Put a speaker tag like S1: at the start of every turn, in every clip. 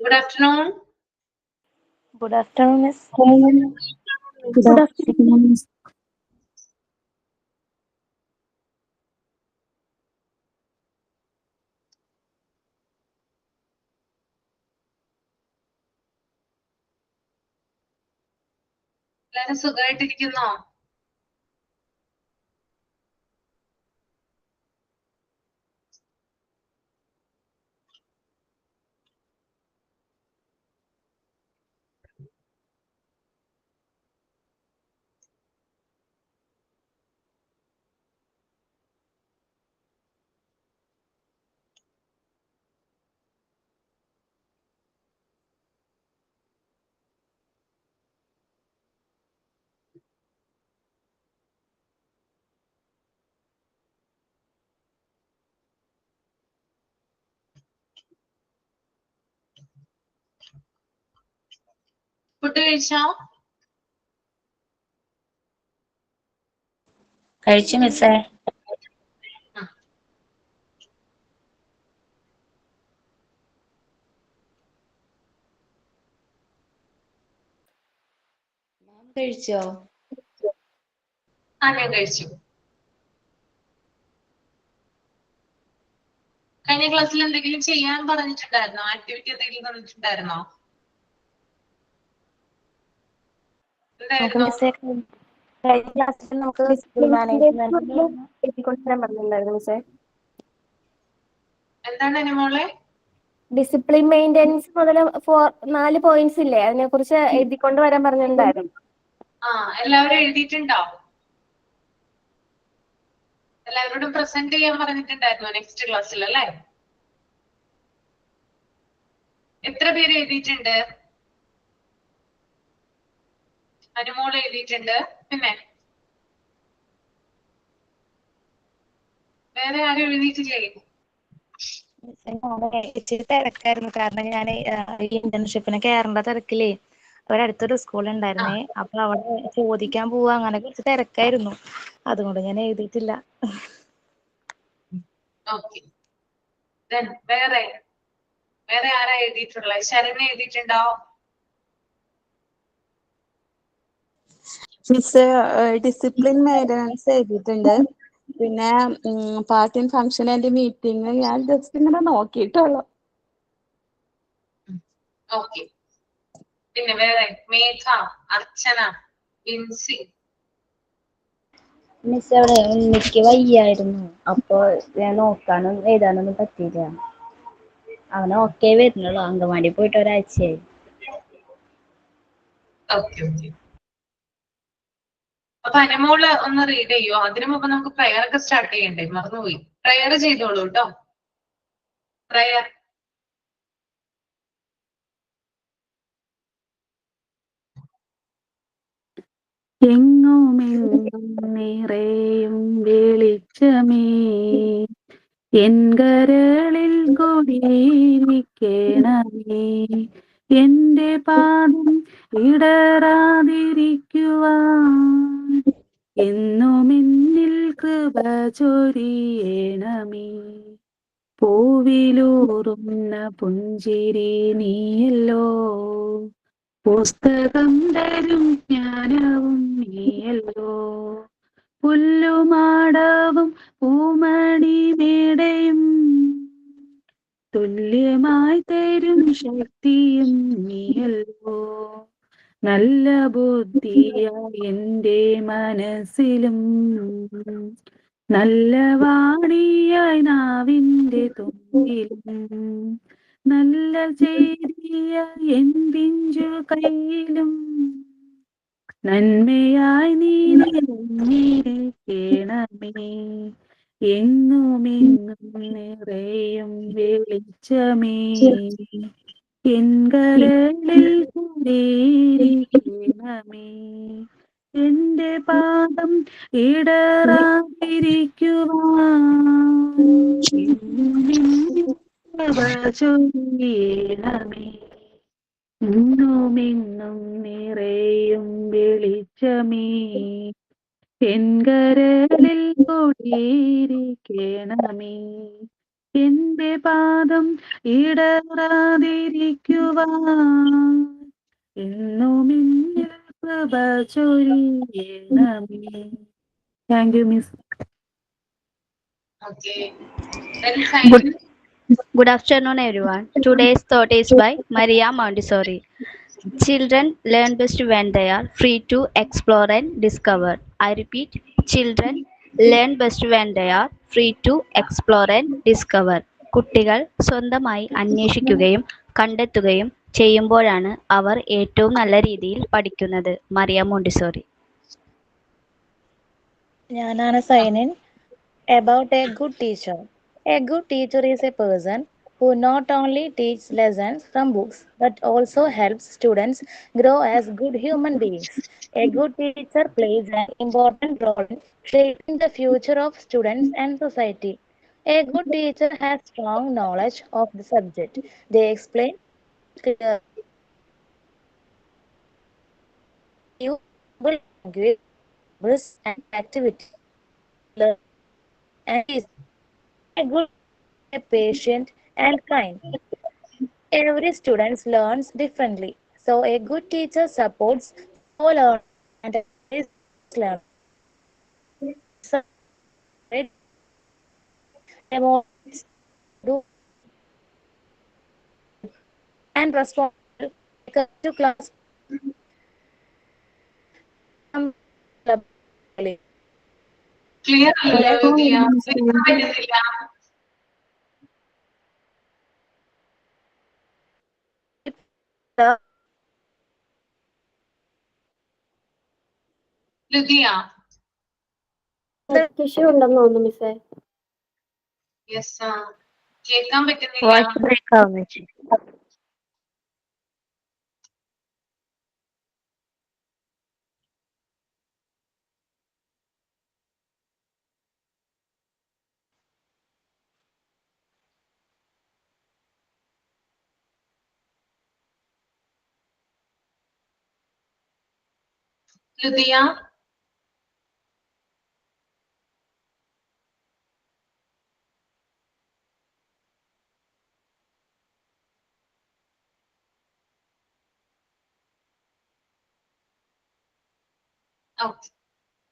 S1: Good afternoon.
S2: Good afternoon, Miss.
S3: Good afternoon.
S1: എല്ലാരും സുഖമായിട്ടിരിക്കുന്നോ? Food കഴിച്ചോ?
S2: കഴിച്ചു മിസ്സേ. കഴിച്ചോ?
S1: ഞാൻ കഴിച്ചു. കഴിഞ്ഞ ക്ലാസ്സിൽ എന്തെങ്കിലും ചെയ്യാൻ പറഞ്ഞിട്ടുണ്ടായിരുന്നോ? ആക്ടിവിറ്റി എന്തെങ്കിലും തന്നിട്ടുണ്ടായിരുന്നോ? എന്തായിരുന്നു?
S2: കഴിഞ്ഞ ക്ലാസ്സിൽ നമുക്ക്
S3: എത്തിക്കൊണ്ടുവരാൻ പറഞ്ഞിട്ടുണ്ടായിരുന്നു മിസ്സേ.
S1: എന്താണ് അനുമോളെ?
S3: ഡിസിപ്ലിൻ മെയിൻ്റെനൻസ് മുതൽ 4 പോയിന്റ്സ് ഇല്ലേ, അതിനെ കുറിച്ച് എഴുതിക്കൊണ്ട് വരാൻ പറഞ്ഞിട്ടുണ്ടായിരുന്നു.
S1: എല്ലാവരും എഴുതിയിട്ടുണ്ടോ? എല്ലാവരോടും പ്രസന്റ് ചെയ്യാൻ പറഞ്ഞിട്ടുണ്ടായിരുന്നു നെക്സ്റ്റ് ക്ലാസ്സിൽ അല്ലേ? എത്ര പേര് എഴുതിയിട്ടുണ്ട്? അനുമോൾ എഴുതിയിട്ടുണ്ട്. പിന്നെ വേറെ ആരും എഴുതിയിട്ടില്ലേ?
S2: ഇച്ചിരി തിരക്കായിരുന്നു. കാരണം ഞാൻ ഈ ഇന്റേൺഷിപ്പിന് കയറേണ്ട തിരക്കിലേ ഒരടുത്തൊരു സ്കൂൾ ഉണ്ടായിരുന്നേ. അപ്പൊ അവിടെ ചോദിക്കാൻ പോവാ, അങ്ങനെ കുറച്ച് തിരക്കായിരുന്നു. അതുകൊണ്ട് ഞാൻ എഴുതിയിട്ടില്ല.
S1: വേറെ ആരാ എഴുതിയിട്ടുള്ളത്? ശരണ്യ എഴുതിയിട്ടുണ്ടോ?
S4: മിസ് ഡിസിപ്ലിൻ മെയിൻ്റനൻസ് എഴുതിയിട്ടുണ്ട്. പിന്നെ party and function and meeting ഞാൻ ജസ്റ്റ് ഇങ്ങനെ നോക്കിയിട്ടുള്ളു.
S1: പിന്നെ വേറെ മേഘ, അർച്ചന, ബിൻസി.
S2: മിസ് അവിടെ എനിക്ക് വയ്യായിരുന്നു, അപ്പൊ ഞാൻ നോക്കാനും എഴുതാനൊന്നും പറ്റിയില്ല. അവന് ഓക്കെ വരുന്നുള്ളൂ. അങ്കമാടി പോയിട്ട് ഒരാഴ്ചയായി.
S1: അപ്പൊ അനുമോള് ഒന്ന് റീഡ് ചെയ്യോ? അതിനു മുമ്പ് നമുക്ക് പ്രയർ ഒക്കെ സ്റ്റാർട്ട് ചെയ്യണ്ടേ? മറന്നുപോയി. പ്രയർ ചെയ്തോളൂ കേട്ടോ. പ്രയർ.
S5: എങ്ങുമെങ്ങും നിറയും വെളിച്ചമേ, എൻ കരളിൽ കൊടിയിരിക്കണമേ, എന്റെ പാദം ഇടറാതിരിക്കുവാൻ എന്നും എന്നിൽ കൃപ ചൊരിയണമേ. പൂവിലൂറുന്ന പുഞ്ചിരി നീയല്ലോ, പുസ്തകം തരും ജ്ഞാനവും നീയല്ലോ, പുല്ലുമാടവും പൂമണി മേടയും തുല്യമായി തരും ശക്തിയും നീയല്ലോ. നല്ല ബുദ്ധിയായി എൻ്റെ മനസ്സിലും നല്ല വാണിയായി നാവിൻ്റെ തുമ്പിലും നല്ല ചെയ്തിയായി എൻ പിഞ്ചു കയ്യിലും നന്മയായി നീ നിറഞ്ഞിരിക്കണമേ. എങ്ങുമെങ്ങും നിറയും വെളിച്ചമേ, എൻ കരളിൽ കുടിയിരിക്കണമേ, എന്റെ പാദം ഇടറാതിരിക്കുവാൻ ചൊരിയണമേ. എങ്ങുമെങ്ങും നിറയും വെളിച്ചമേ, എൻ കരളിൽ കൊടിയിരിക്കണമേ, എന്റെ പാദം ഇടറാതിരിക്കുവാൻ എന്നും എന്നിൽ കൃപ ചൊരിയണമേ. Thank you miss.
S1: Okay. Then Simon.
S6: Good afternoon, everyone. Today's thought is by Maria Montessori. Children learn best when they are free to explore and discover. I repeat, children learn best when they are free to explore and discover. കുട്ടികൾ സ്വന്തമായി അന്വേഷിക്കുകയും കണ്ടെത്തുകയും ചെയ്യുമ്പോഴാണ് അവർ ഏറ്റവും നല്ല രീതിയിൽ പഠിക്കുന്നത്. Mariya Montessori.
S2: ഞാനാണ് സൈനിൻ. About a good teacher. A good teacher is a person who not only teaches lessons from books but also helps students grow as good human beings. A good teacher plays an important role in shaping the future of students and society. A good teacher has strong knowledge of the subject. They explain clear language and activity. And is a good, a patient, and kind. Every student learns differently, so a good teacher supports all learners and encourages learning. So, emotions do and responsible to class.
S1: Clear അല്ലല്ലോ ലുദിയ. കേൾക്കാൻ പറ്റുന്നില്ല. ലുദിയ.
S3: Issue ഉണ്ടെന്ന് തോന്നുന്നു മിസ്സേ.
S1: Yes ആ. കേൾക്കാൻ പറ്റുന്നില്ല.
S6: Voice break ആവുന്നു ചേച്ചി.
S1: ലുദിയ. ഓക്കെ.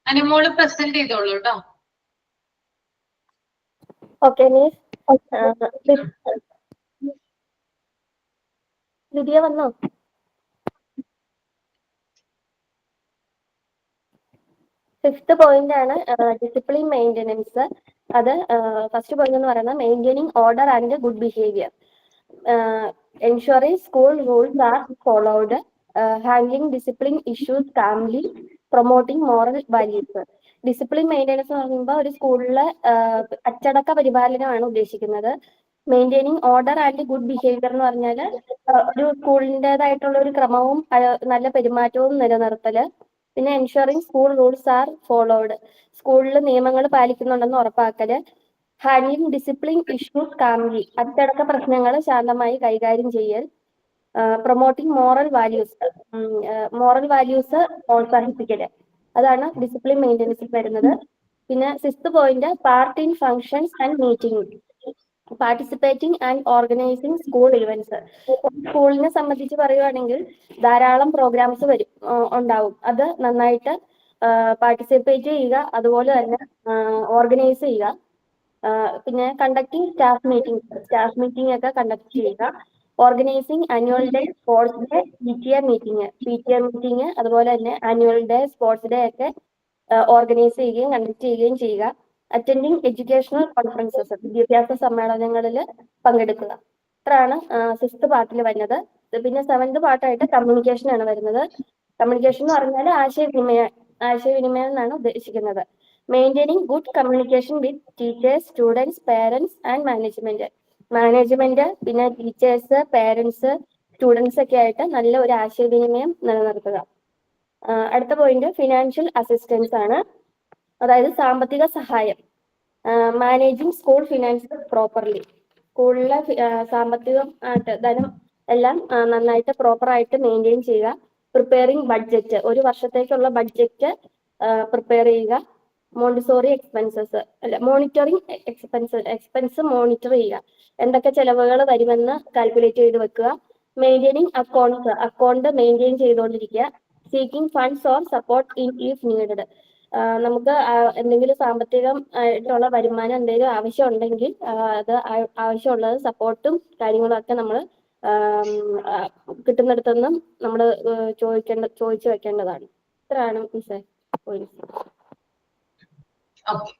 S1: അനുമോള് പ്രസന്റ് ചെയ്തോളൂ കേട്ടോ.
S3: Okay miss. ലിദിയ വന്നോ? ഫിഫ്ത്ത് പോയിന്റ് ആണ് ഡിസിപ്ലിൻ മെയിൻ്റെനൻസ്. അത് ഫസ്റ്റ് പോയിന്റ് എന്ന് പറയുന്നത് maintaining order and good behaviour, ensuring school rules are followed, handling discipline issues calmly, promoting moral values. Discipline maintenance എന്ന് പറയുമ്പോൾ ഒരു സ്കൂളിലെ അച്ചടക്ക പരിപാലനമാണ് ഉദ്ദേശിക്കുന്നത്. Maintaining order and good behaviour എന്ന് പറഞ്ഞാൽ ഒരു സ്കൂളിൻ്റെതായിട്ടുള്ള ഒരു ക്രമവും നല്ല പെരുമാറ്റവും നിലനിർത്തല്. പിന്നെ ensuring school rules are followed, സ്കൂളിൽ നിയമങ്ങൾ പാലിക്കുന്നുണ്ടെന്ന് ഉറപ്പാക്കല്. ഹാൻഡ്ലിംഗ് ഡിസിപ്ലിൻ ഇഷ്യൂസ് കാംലി, അച്ചടക്ക പ്രശ്നങ്ങൾ ശാന്തമായി കൈകാര്യം ചെയ്യൽ. പ്രൊമോട്ടിംഗ് മോറൽ വാല്യൂസ് പ്രോത്സാഹിപ്പിക്കല്. അതാണ് ഡിസിപ്ലിൻ മെയിൻ്റെനൻസിൽ വരുന്നത്. പിന്നെ sixth point part in functions and meeting, participating and organising school events. സ്കൂളിനെ സംബന്ധിച്ച് പറയുവാണെങ്കിൽ ധാരാളം പ്രോഗ്രാംസ് ഉണ്ടാവും. അത് നന്നായിട്ട് പാർട്ടിസിപ്പേറ്റ് ചെയ്യുക, അതുപോലെ തന്നെ ഓർഗനൈസ് ചെയ്യുക. പിന്നെ കണ്ടക്ടിങ് സ്റ്റാഫ് മീറ്റിംഗ് ഒക്കെ കണ്ടക്ട് ചെയ്യുക. Organising annual day, sports day, PTA meeting, അതുപോലെ തന്നെ ആനുവൽ ഡേ, സ്പോർട്സ് ഡേ ഒക്കെ ഓർഗനൈസ് ചെയ്യുകയും കണ്ടക്ട് ചെയ്യുകയും ചെയ്യുക. അറ്റൻഡിങ് എഡ്യൂക്കേഷണൽ കോൺഫറൻസസ്, വിദ്യാഭ്യാസ സമ്മേളനങ്ങളിൽ പങ്കെടുക്കുക. ഇത്രയാണ് സിക്സ്ത് പാർട്ടിൽ വരുന്നത്. പിന്നെ സെവൻത് പാർട്ടായിട്ട് കമ്മ്യൂണിക്കേഷൻ ആണ് വരുന്നത്. കമ്മ്യൂണിക്കേഷൻ എന്ന് പറഞ്ഞാൽ ആശയവിനിമയം എന്നാണ് ഉദ്ദേശിക്കുന്നത്. Maintaining good communication with teachers, students, parents and management, പിന്നെ ടീച്ചേഴ്സ്, പേരൻസ്, സ്റ്റുഡൻസ് ഒക്കെ ആയിട്ട് നല്ല ഒരു ആശയവിനിമയം നിലനിർത്തുക. അടുത്ത പോയിന്റ് ഫിനാൻഷ്യൽ അസിസ്റ്റൻസ് ആണ്, അതായത് സാമ്പത്തിക സഹായം. മാനേജിങ് സ്കൂൾ ഫിനാൻസ് പ്രോപ്പർലി, സ്കൂളിലെ സാമ്പത്തികം ധനം എല്ലാം നന്നായിട്ട് പ്രോപ്പറായിട്ട് മെയിൻറ്റെയിൻ ചെയ്യുക. പ്രിപ്പയറിംഗ് ബഡ്ജറ്റ്, ഒരു വർഷത്തേക്കുള്ള ബഡ്ജറ്റ് പ്രിപ്പയർ ചെയ്യുക. മോണ്ടിസോറി എക്സ്പെൻസസ് അല്ല മോണിറ്ററിങ് എക്സ്പെൻസ് മോണിറ്റർ ചെയ്യുക, എന്തൊക്കെ ചെലവുകൾ വരുമെന്ന് കാൽക്കുലേറ്റ് ചെയ്ത് വെക്കുക. മെയിൻറ്റെയിനിങ് അക്കൗണ്ട് മെയിൻറ്റെയിൻ ചെയ്തുകൊണ്ടിരിക്കുക. Seeking funds or support in if needed, നമുക്ക് എന്തെങ്കിലും സാമ്പത്തികം ആയിട്ടുള്ള വരുമാനം എന്തെങ്കിലും ആവശ്യം ഉണ്ടെങ്കിൽ അത് ആവശ്യമുള്ളത് സപ്പോർട്ടും കാര്യങ്ങളും ഒക്കെ നമ്മൾ കിട്ടുന്നിടത്തുനിന്നും നമ്മൾ ചോദിച്ചു വെക്കേണ്ടതാണ്. ഇത്രയാണ് മിസ്സേ പോയിന്റ്.
S1: ഓക്കെ.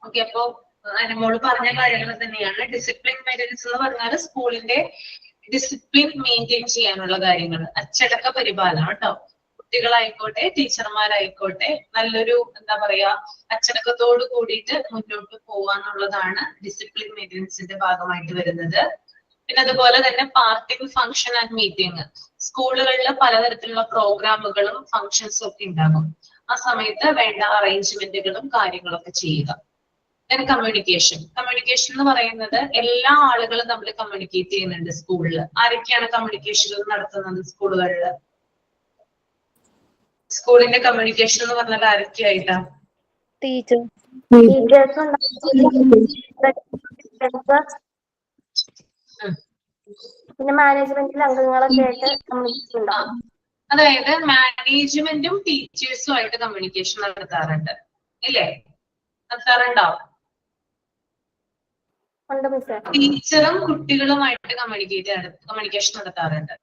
S1: ഓക്കെ, അപ്പോ അനുമോള് പറഞ്ഞ കാര്യങ്ങൾ തന്നെയാണ്. ഡിസിപ്ലിൻ മെയിൻ്റെനൻസ് എന്ന് പറഞ്ഞാൽ സ്കൂളിന്റെ ഡിസിപ്ലിൻ മെയിൻറ്റെയിൻ ചെയ്യാനുള്ള കാര്യങ്ങൾ, അച്ചടക്ക പരിപാലനം കേട്ടോ. കുട്ടികളായിക്കോട്ടെ ടീച്ചർമാരായിക്കോട്ടെ നല്ലൊരു എന്താ പറയാ അച്ചടക്കത്തോട് കൂടിയിട്ട് മുന്നോട്ട് പോവാന്നുള്ളതാണ് ഡിസിപ്ലിൻ മെയിൻ്റെനൻസിന്റെ ഭാഗമായിട്ട് വരുന്നത്. പിന്നെ അതുപോലെ തന്നെ പാർട്ടിംഗ് ഫംഗ്ഷൻ ആൻഡ് മീറ്റിംഗ്, സ്കൂളുകളിൽ പലതരത്തിലുള്ള പ്രോഗ്രാമുകളും ഫംഗ്ഷൻസും ഒക്കെ ഉണ്ടാകും. ആ സമയത്ത് വേണ്ട അറേഞ്ച്മെന്റുകളും കാര്യങ്ങളൊക്കെ ചെയ്യുക. കമ്മ്യൂണിക്കേഷൻ എന്ന് പറയുന്നത് എല്ലാ ആളുകളും തമ്മിൽ കമ്മ്യൂണിക്കേറ്റ് ചെയ്യുന്നുണ്ട് സ്കൂളിൽ. ആരൊക്കെയാണ് കമ്മ്യൂണിക്കേഷൻ നടത്തുന്നത് സ്കൂളുകളിൽ? സ്കൂളിന്റെ കമ്മ്യൂണിക്കേഷൻ എന്ന് പറഞ്ഞാൽ ആരൊക്കെയായിട്ടാ?
S3: പിന്നെ മാനേജ്മെന്റിലെ അംഗങ്ങളൊക്കെ ആയിട്ട് കമ്മ്യൂണിക്കേഷൻ ഉണ്ടാവും.
S1: അതായത് മാനേജ്മെന്റും ടീച്ചേഴ്സും ആയിട്ട് കമ്മ്യൂണിക്കേഷൻ നടത്താറുണ്ട് ഇല്ലേ? നടത്താറുണ്ടോ? ടീച്ചറും കുട്ടികളുമായിട്ട് കമ്മ്യൂണിക്കേഷൻ നടത്താറുണ്ട്.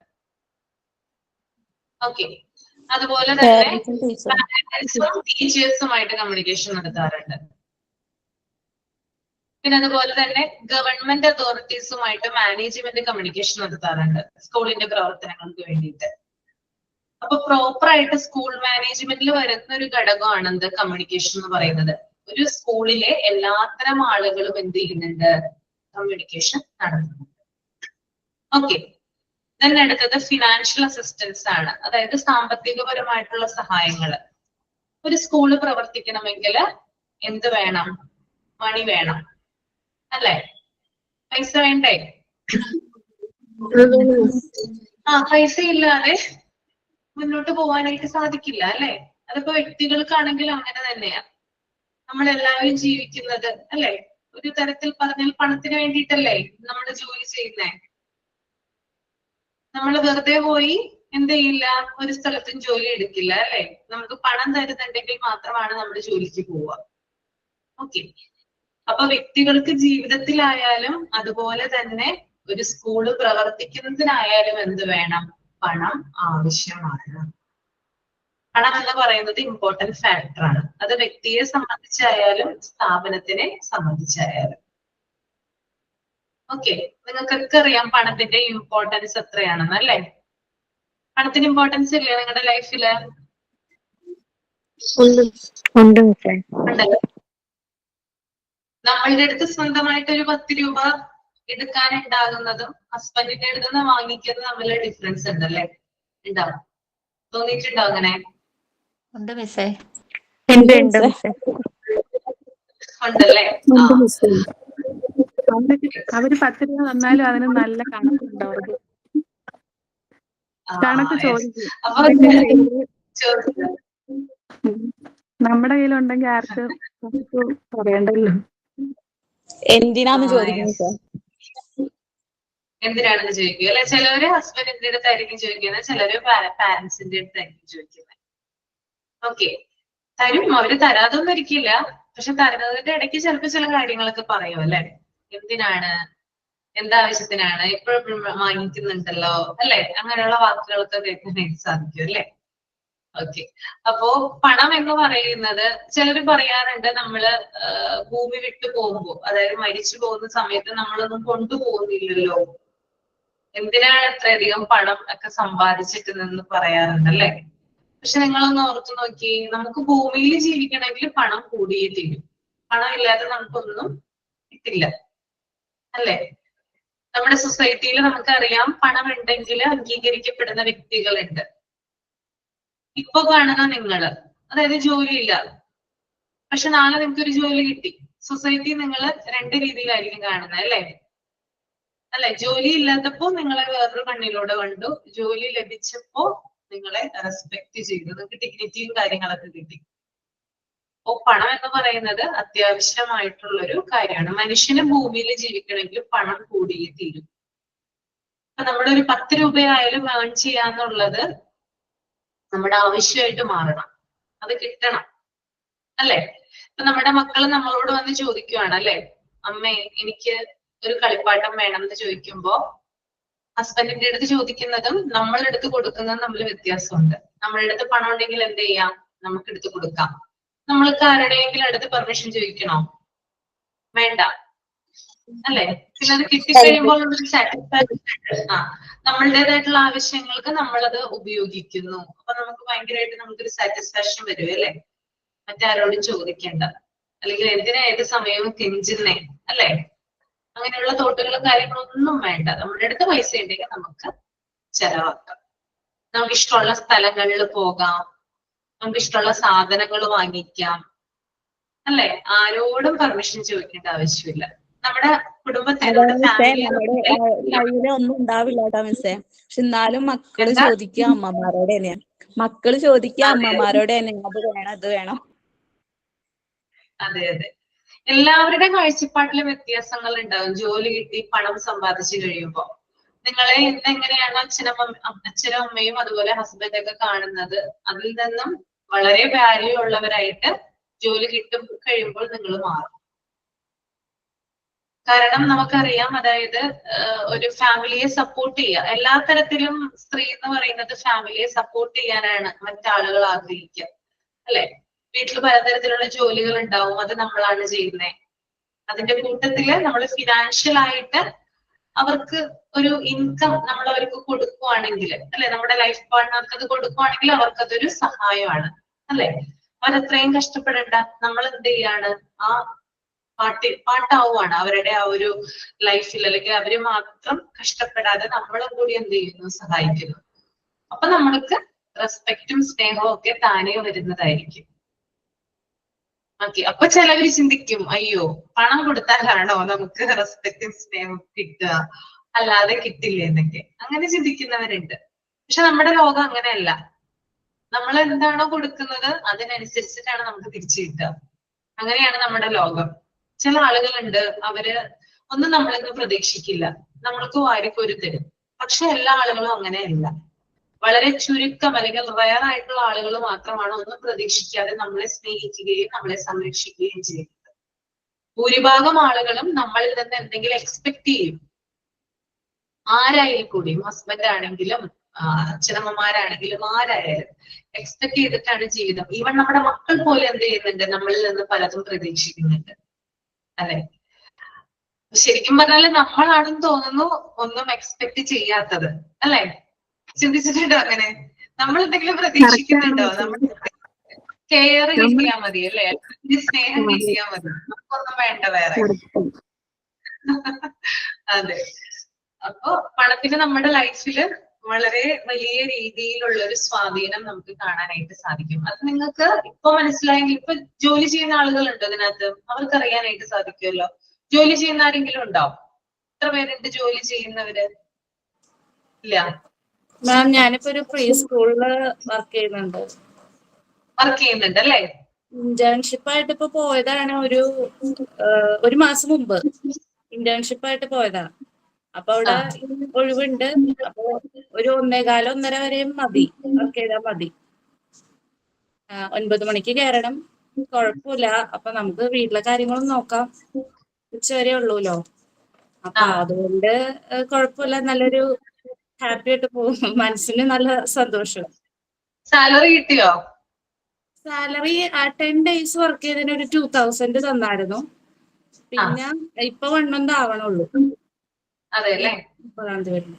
S1: ഓക്കെ. അതുപോലെ തന്നെ ടീച്ചേഴ്സുമായിട്ട് കമ്മ്യൂണിക്കേഷൻ നടത്താറുണ്ട്. പിന്നെ അതുപോലെ തന്നെ ഗവൺമെന്റ് അതോറിറ്റീസുമായിട്ട് മാനേജ്മെന്റ് കമ്മ്യൂണിക്കേഷൻ നടത്താറുണ്ട് സ്കൂളിന്റെ പ്രവർത്തനങ്ങൾക്ക് വേണ്ടിയിട്ട്. അപ്പൊ പ്രോപ്പർ ആയിട്ട് സ്കൂൾ മാനേജ്മെന്റിൽ വരുന്ന ഒരു ഘടകമാണ് എന്ത് കമ്മ്യൂണിക്കേഷൻ എന്ന് പറയുന്നത്. ഒരു സ്കൂളിലെ എല്ലാത്തരം ആളുകളും എന്ത് ചെയ്യുന്നുണ്ട്? കമ്മ്യൂണിക്കേഷൻ നടത്തുന്നുണ്ട്. ഓക്കെ. തന്നെ അടുത്തത് ഫിനാൻഷ്യൽ അസിസ്റ്റൻസ് ആണ്, അതായത് സാമ്പത്തികപരമായിട്ടുള്ള സഹായങ്ങൾ. ഒരു സ്കൂള് പ്രവർത്തിക്കണമെങ്കിൽ എന്ത് വേണം? മണി വേണം അല്ലെ? പൈസ വേണ്ടേ? പൈസ ഇല്ലാതെ മുന്നോട്ട് പോകാനായിട്ട് സാധിക്കില്ല അല്ലെ? അതിപ്പോ വ്യക്തികൾക്കാണെങ്കിലും അങ്ങനെ തന്നെയാ. നമ്മളെല്ലാവരും ജീവിക്കുന്നത് അല്ലെ? ഒരു തരത്തിൽ പറഞ്ഞാൽ പണത്തിന് വേണ്ടിയിട്ടല്ലേ നമ്മൾ ജോലി ചെയ്യുന്നേ. നമ്മൾ വെറുതെ പോയി എന്ത് ചെയ്യില്ല, ഒരു സ്ഥലത്തും ജോലി എടുക്കില്ല അല്ലെ? നമുക്ക് പണം തരുന്നുണ്ടെങ്കിൽ മാത്രമാണ് നമ്മൾ ജോലിക്ക് പോവുക. ഓക്കെ. അപ്പൊ വ്യക്തികൾക്ക് ജീവിതത്തിലായാലും അതുപോലെ തന്നെ ഒരു സ്കൂള് പ്രവർത്തിക്കുന്നതിനായാലും എന്ത് വേണം? പണം ആവശ്യമാണ്. പണം എന്ന് പറയുന്നത് ഇമ്പോർട്ടന്റ് ഫാക്ടറാണ്. അത് വ്യക്തിയെ സംബന്ധിച്ചായാലും സ്ഥാപനത്തിനെ സംബന്ധിച്ചായാലും. ഓക്കെ. നിങ്ങൾക്കൊക്കെ അറിയാം പണത്തിന്റെ ഇമ്പോർട്ടൻസ് എത്രയാണെന്ന് അല്ലേ? പണത്തിന് ഇമ്പോർട്ടൻസ് ഇല്ലേ നിങ്ങളുടെ ലൈഫില്? ഉണ്ടല്ലോ. നമ്മളുടെ അടുത്ത് സ്വന്തമായിട്ട് ഒരു 10 രൂപ എടുക്കാനുണ്ടാകുന്നതും ഹസ്ബൻഡിന്റെ അടുത്ത് നിന്ന് വാങ്ങിക്കുന്നത് തമ്മിലുള്ള ഡിഫറൻസ് ഉണ്ടല്ലേ? ഉണ്ടാവും. തോന്നിയിട്ടുണ്ടോ അങ്ങനെ? ഉണ്ടല്ലേ?
S5: അവര് 10 രൂപ തന്നാലും അതിന് നല്ല കണക്കുണ്ടാവും. കണക്ക് ചോദിക്കും. നമ്മുടെ കയ്യിലുണ്ടെങ്കിൽ ആർക്ക് പറയണ്ടല്ലോ.
S4: എന്തിനാന്ന് ചോദിക്കുന്നത്?
S1: എന്തിനാണെന്ന് ചോദിക്കുക അല്ലെ? ചിലവര് ഹസ്ബൻഡിന്റെ അടുത്തായിരിക്കും ചോദിക്കുന്നത്, ചിലര് പാരന്റ്സിന്റെ അടുത്തായിരിക്കും ചോദിക്കുന്നത്. ഓക്കെ. തരും, അവര് തരാതൊന്നും ഇരിക്കില്ല. പക്ഷെ തരുന്നതിന്റെ ഇടയ്ക്ക് ചിലപ്പോൾ ചില കാര്യങ്ങളൊക്കെ പറയും അല്ലെ? എന്തിനാണ്, എന്താവശ്യത്തിനാണ്, എപ്പോഴും വാങ്ങിക്കുന്നുണ്ടല്ലോ അല്ലെ? അങ്ങനെയുള്ള വാക്കുകളൊക്കെ കേൾക്കാനായിട്ട് സാധിക്കും അല്ലെ? ഓക്കെ. അപ്പോ പണം എന്ന് പറയുന്നത് ചിലര് പറയാറുണ്ട്, നമ്മള് ഭൂമി വിട്ടു പോകുമ്പോ, അതായത് മരിച്ചു പോകുന്ന സമയത്ത് നമ്മളൊന്നും കൊണ്ടുപോകുന്നില്ലല്ലോ, എന്തിനാണ് അത്രയധികം പണം ഒക്കെ സമ്പാദിച്ചിട്ട് നിന്ന് പറയാറുണ്ട് അല്ലെ? പക്ഷെ നിങ്ങളൊന്ന് ഓർത്തു നോക്കി, നമുക്ക് ഭൂമിയിൽ ജീവിക്കണമെങ്കിൽ പണം കൂടിയേ തീരും. പണം ഇല്ലാതെ നമുക്കൊന്നും കിട്ടില്ല അല്ലെ? നമ്മുടെ സൊസൈറ്റിയിൽ നമുക്കറിയാം പണം ഉണ്ടെങ്കിൽ അംഗീകരിക്കപ്പെടുന്ന വ്യക്തികളുണ്ട്. ഇപ്പൊ കാണുന്ന നിങ്ങള് അതായത് ജോലിയില്ല, പക്ഷെ നാളെ നിങ്ങൾക്ക് ഒരു ജോലി കിട്ടി. സൊസൈറ്റി നിങ്ങൾ രണ്ട് രീതിയിലായിരിക്കും കാണുന്നത്, അല്ലെ? ജോലി ഇല്ലാത്തപ്പോ നിങ്ങളെ വേറൊരു കണ്ണിലൂടെ കണ്ടു, ജോലി ലഭിച്ചപ്പോ നിങ്ങളെ റെസ്പെക്ട് ചെയ്തു, നിങ്ങൾക്ക് ഡിഗ്നിറ്റിയും കാര്യങ്ങളൊക്കെ കിട്ടി. അപ്പോ പണം എന്ന് പറയുന്നത് അത്യാവശ്യമായിട്ടുള്ളൊരു കാര്യമാണ്. മനുഷ്യന് ഭൂമിയിൽ ജീവിക്കണമെങ്കിൽ പണം കൂടിയേ തീരും. അപ്പൊ നമ്മുടെ ഒരു 10 രൂപയായാലും ഏൺ ചെയ്യാന്നുള്ളത് നമ്മുടെ ആവശ്യമായിട്ട് മാറണം, അത് കിട്ടണം, അല്ലെ? ഇപ്പൊ നമ്മുടെ മക്കൾ നമ്മളോട് വന്ന് ചോദിക്കുവാണ്, അല്ലെ, അമ്മേ എനിക്ക് ഒരു കളിപ്പാട്ടം വേണം എന്ന് ചോദിക്കുമ്പോ ഹസ്ബൻഡിന്റെ അടുത്ത് ചോദിക്കുന്നതും നമ്മളുടെ അടുത്ത് കൊടുക്കുന്നതും തമ്മിൽ വ്യത്യാസമുണ്ട്. നമ്മളുടെ അടുത്ത് പണം ഉണ്ടെങ്കിൽ എന്ത് ചെയ്യാം, നമുക്ക് എടുത്ത് കൊടുക്കാം. നമ്മൾക്ക് ആരുടെയെങ്കിലും അടുത്ത് പെർമിഷൻ ചോദിക്കണോ? വേണ്ട, അല്ലെ? പിന്നെ അത് കിട്ടിക്കഴിയുമ്പോൾ സാറ്റിസ്ഫാക്ഷൻ, നമ്മളുടേതായിട്ടുള്ള ആവശ്യങ്ങൾക്ക് നമ്മളത് ഉപയോഗിക്കുന്നു. അപ്പൊ നമുക്ക് ഭയങ്കരമായിട്ട് നമുക്കൊരു സാറ്റിസ്ഫാക്ഷൻ വരും, അല്ലെ? മറ്റാരോടും ചോദിക്കണ്ട, അല്ലെങ്കിൽ എന്തിനാ ഏത് സമയവും കെഞ്ചുന്നേ, അല്ലെ? അങ്ങനെയുള്ള തോട്ടുകളും കാര്യങ്ങളൊന്നും വേണ്ട. നമ്മുടെ അടുത്ത് പൈസ ഉണ്ടെങ്കിൽ നമുക്ക് ചെലവാക്കാം, നമുക്ക് ഇഷ്ടമുള്ള സ്ഥലങ്ങളിൽ പോകാം, നമുക്ക് ഇഷ്ടമുള്ള സാധനങ്ങൾ വാങ്ങിക്കാം, അല്ലെ? ആരോടും പെർമിഷൻ ചോദിക്കേണ്ട ആവശ്യമില്ല. നമ്മുടെ കുടുംബത്തിനോട്
S4: കയ്യില് ഒന്നും ഉണ്ടാവില്ല കേട്ടോ മിസ്സേ. പക്ഷെ എന്നാലും മക്കള് ചോദിക്കുക അമ്മമാരോട് തന്നെയാണ്. മക്കള് ചോദിക്കുക അമ്മമാരോട് തന്നെയാണ്, അത് വേണം ഇത് വേണം.
S1: അതെ അതെ, എല്ലാവരുടെയും കാഴ്ചപ്പാട്ടിലും വ്യത്യാസങ്ങൾ ഉണ്ടാവും. ജോലി കിട്ടി പണം സമ്പാദിച്ചു കഴിയുമ്പോ നിങ്ങളെ എങ്ങനെയാണ് അച്ഛനും അമ്മയും അതുപോലെ ഹസ്ബൻഡൊക്കെ കാണുന്നത്, അതിൽ നിന്നും വളരെ വാല്യൂ ഉള്ളവരായിട്ട് ജോലി കിട്ടും കഴിയുമ്പോൾ നിങ്ങൾ മാറും. കാരണം നമുക്കറിയാം, അതായത് ഒരു ഫാമിലിയെ സപ്പോർട്ട് ചെയ്യുക, എല്ലാ തരത്തിലും സ്ത്രീ എന്ന് പറയുന്നത് ഫാമിലിയെ സപ്പോർട്ട് ചെയ്യാനാണ് മറ്റാളുകൾ ആഗ്രഹിക്കുക, അല്ലെ? വീട്ടിൽ പലതരത്തിലുള്ള ജോലികൾ ഉണ്ടാവും, അത് നമ്മളാണ് ചെയ്യുന്നത്. അതിന്റെ കൂട്ടത്തില് നമ്മൾ ഫിനാൻഷ്യൽ ആയിട്ട് അവർക്ക് ഒരു ഇൻകം നമ്മൾ അവർക്ക് കൊടുക്കുവാണെങ്കിൽ, അല്ലെ, നമ്മുടെ ലൈഫ് പാർട്ട്ണർക്ക് അത് കൊടുക്കുവാണെങ്കിൽ അവർക്കതൊരു സഹായമാണ്, അല്ലെ? അവരത്രയും കഷ്ടപ്പെടേണ്ട, നമ്മൾ എന്ത് ചെയ്യാണ്, ആ പാട്ടാവുകയാണ് അവരുടെ ആ ഒരു ലൈഫിൽ, അല്ലെങ്കിൽ അവര് മാത്രം കഷ്ടപ്പെടാതെ നമ്മളും കൂടി എന്ത് ചെയ്യുന്നു, സഹായിക്കുന്നു. അപ്പൊ നമ്മൾക്ക് റെസ്പെക്റ്റും സ്നേഹവും ഒക്കെ താനേ വരുന്നതായിരിക്കും. ഓക്കെ, അപ്പൊ ചിലവര് ചിന്തിക്കും, അയ്യോ പണം കൊടുത്താലാണോ നമുക്ക് റെസ്പെക്റ്റും സ്നേഹവും കിട്ടുക, അല്ലാതെ കിട്ടില്ല എന്നൊക്കെ, അങ്ങനെ ചിന്തിക്കുന്നവരുണ്ട്. പക്ഷെ നമ്മുടെ ലോകം അങ്ങനെയല്ല. നമ്മൾ എന്താണോ കൊടുക്കുന്നത് അതിനനുസരിച്ചിട്ടാണ് നമുക്ക് തിരിച്ചു കിട്ടുക. അങ്ങനെയാണ് നമ്മുടെ ലോകം. ചില ആളുകളുണ്ട്, അവര് ഒന്നും നമ്മളിൽ നിന്ന് പ്രതീക്ഷിക്കില്ല, നമ്മൾക്ക് വാരിക്കോരി തരും. പക്ഷെ എല്ലാ ആളുകളും അങ്ങനെയല്ല. വളരെ ചുരുക്കം അല്ലെങ്കിൽ റയർ ആയിട്ടുള്ള ആളുകൾ മാത്രമാണ് ഒന്നും പ്രതീക്ഷിക്കാതെ നമ്മളെ സ്നേഹിക്കുകയും നമ്മളെ സംരക്ഷിക്കുകയും ചെയ്യുന്നത്. ഭൂരിഭാഗം ആളുകളും നമ്മളിൽ നിന്ന് എന്തെങ്കിലും എക്സ്പെക്ട് ചെയ്യും. ആരായാലും കൂടിയും, ഹസ്ബൻഡ് ആണെങ്കിലും അച്ഛനമ്മമാരാണെങ്കിലും ആരായാലും എക്സ്പെക്ട് ചെയ്തിട്ടാണ് ജീവിതം. ഈവൻ നമ്മുടെ മക്കൾ പോലും എന്ത് ചെയ്യുന്നുണ്ട്, നമ്മളിൽ നിന്ന് പലതും പ്രതീക്ഷിക്കുന്നുണ്ട്, അല്ലെ? ശരിക്കും പറഞ്ഞാല് നമ്മളാണെന്ന് തോന്നുന്നു ഒന്നും എക്സ്പെക്ട് ചെയ്യാത്തത്, അല്ലെ? ചിന്തിച്ചിട്ടുണ്ടോ അങ്ങനെ? നമ്മൾ എന്തെങ്കിലും പ്രതീക്ഷിക്കുന്നുണ്ടോ? നമ്മൾ കെയർ കിട്ടിയാ മതി, അല്ലെ? സ്നേഹം കിട്ടിയാ മതി, നമുക്കൊന്നും വേണ്ട വേറെ. അതെ. അപ്പൊ പണത്തിന് നമ്മുടെ ലൈഫില് വളരെ വലിയ രീതിയിലുള്ള ഒരു സ്വാധീനം നമുക്ക് കാണാനായിട്ട് സാധിക്കും. അത് നിങ്ങൾക്ക് ഇപ്പൊ മനസ്സിലായെങ്കിൽ, ഇപ്പൊ ജോലി ചെയ്യുന്ന ആളുകളുണ്ട് ഇതിനകത്ത്, അവർക്ക് അറിയാനായിട്ട് സാധിക്കുമല്ലോ. ജോലി ചെയ്യുന്ന ആരെങ്കിലും ഉണ്ടോ? എത്ര പേരുണ്ട് ജോലി ചെയ്യുന്നവര്? ഇല്ല.
S5: മാം, ഞാനിപ്പോ ഒരു പ്രീ സ്കൂളില് വർക്ക് ചെയ്യുന്നുണ്ട്.
S1: അല്ലേ?
S5: ഇന്റേൺഷിപ്പ് ആയിട്ട് ഇപ്പൊ പോയതാണ്, ഒരു മാസം മുമ്പ് ഇന്റേൺഷിപ്പ് ആയിട്ട് പോയതാ. അപ്പൊ അവിടെ ഒഴിവുണ്ട്. അപ്പൊ ഒരു 1:15-1:30 വരെയും മതി, വർക്ക് ചെയ്താൽ മതി. 9 മണിക്ക് കയറണം, കുഴപ്പമില്ല. അപ്പൊ നമുക്ക് വീട്ടിലെ കാര്യങ്ങളും നോക്കാം, ഉച്ചവരെ ഉള്ളൂല്ലോ. അപ്പൊ അതുകൊണ്ട് കുഴപ്പമില്ല, നല്ലൊരു ഹാപ്പി ആയിട്ട് പോകും, മനസ്സിന് നല്ല സന്തോഷം.
S1: സാലറി കിട്ടിയോ?
S5: സാലറി 10 days വർക്ക് ചെയ്തതിന് ഒരു 2000 തന്നായിരുന്നു. പിന്നെ ഇപ്പൊ 1 month ആവണുള്ളൂ.
S1: അതെല്ലേ?
S5: 30-ാം തീയതി വരുന്നു.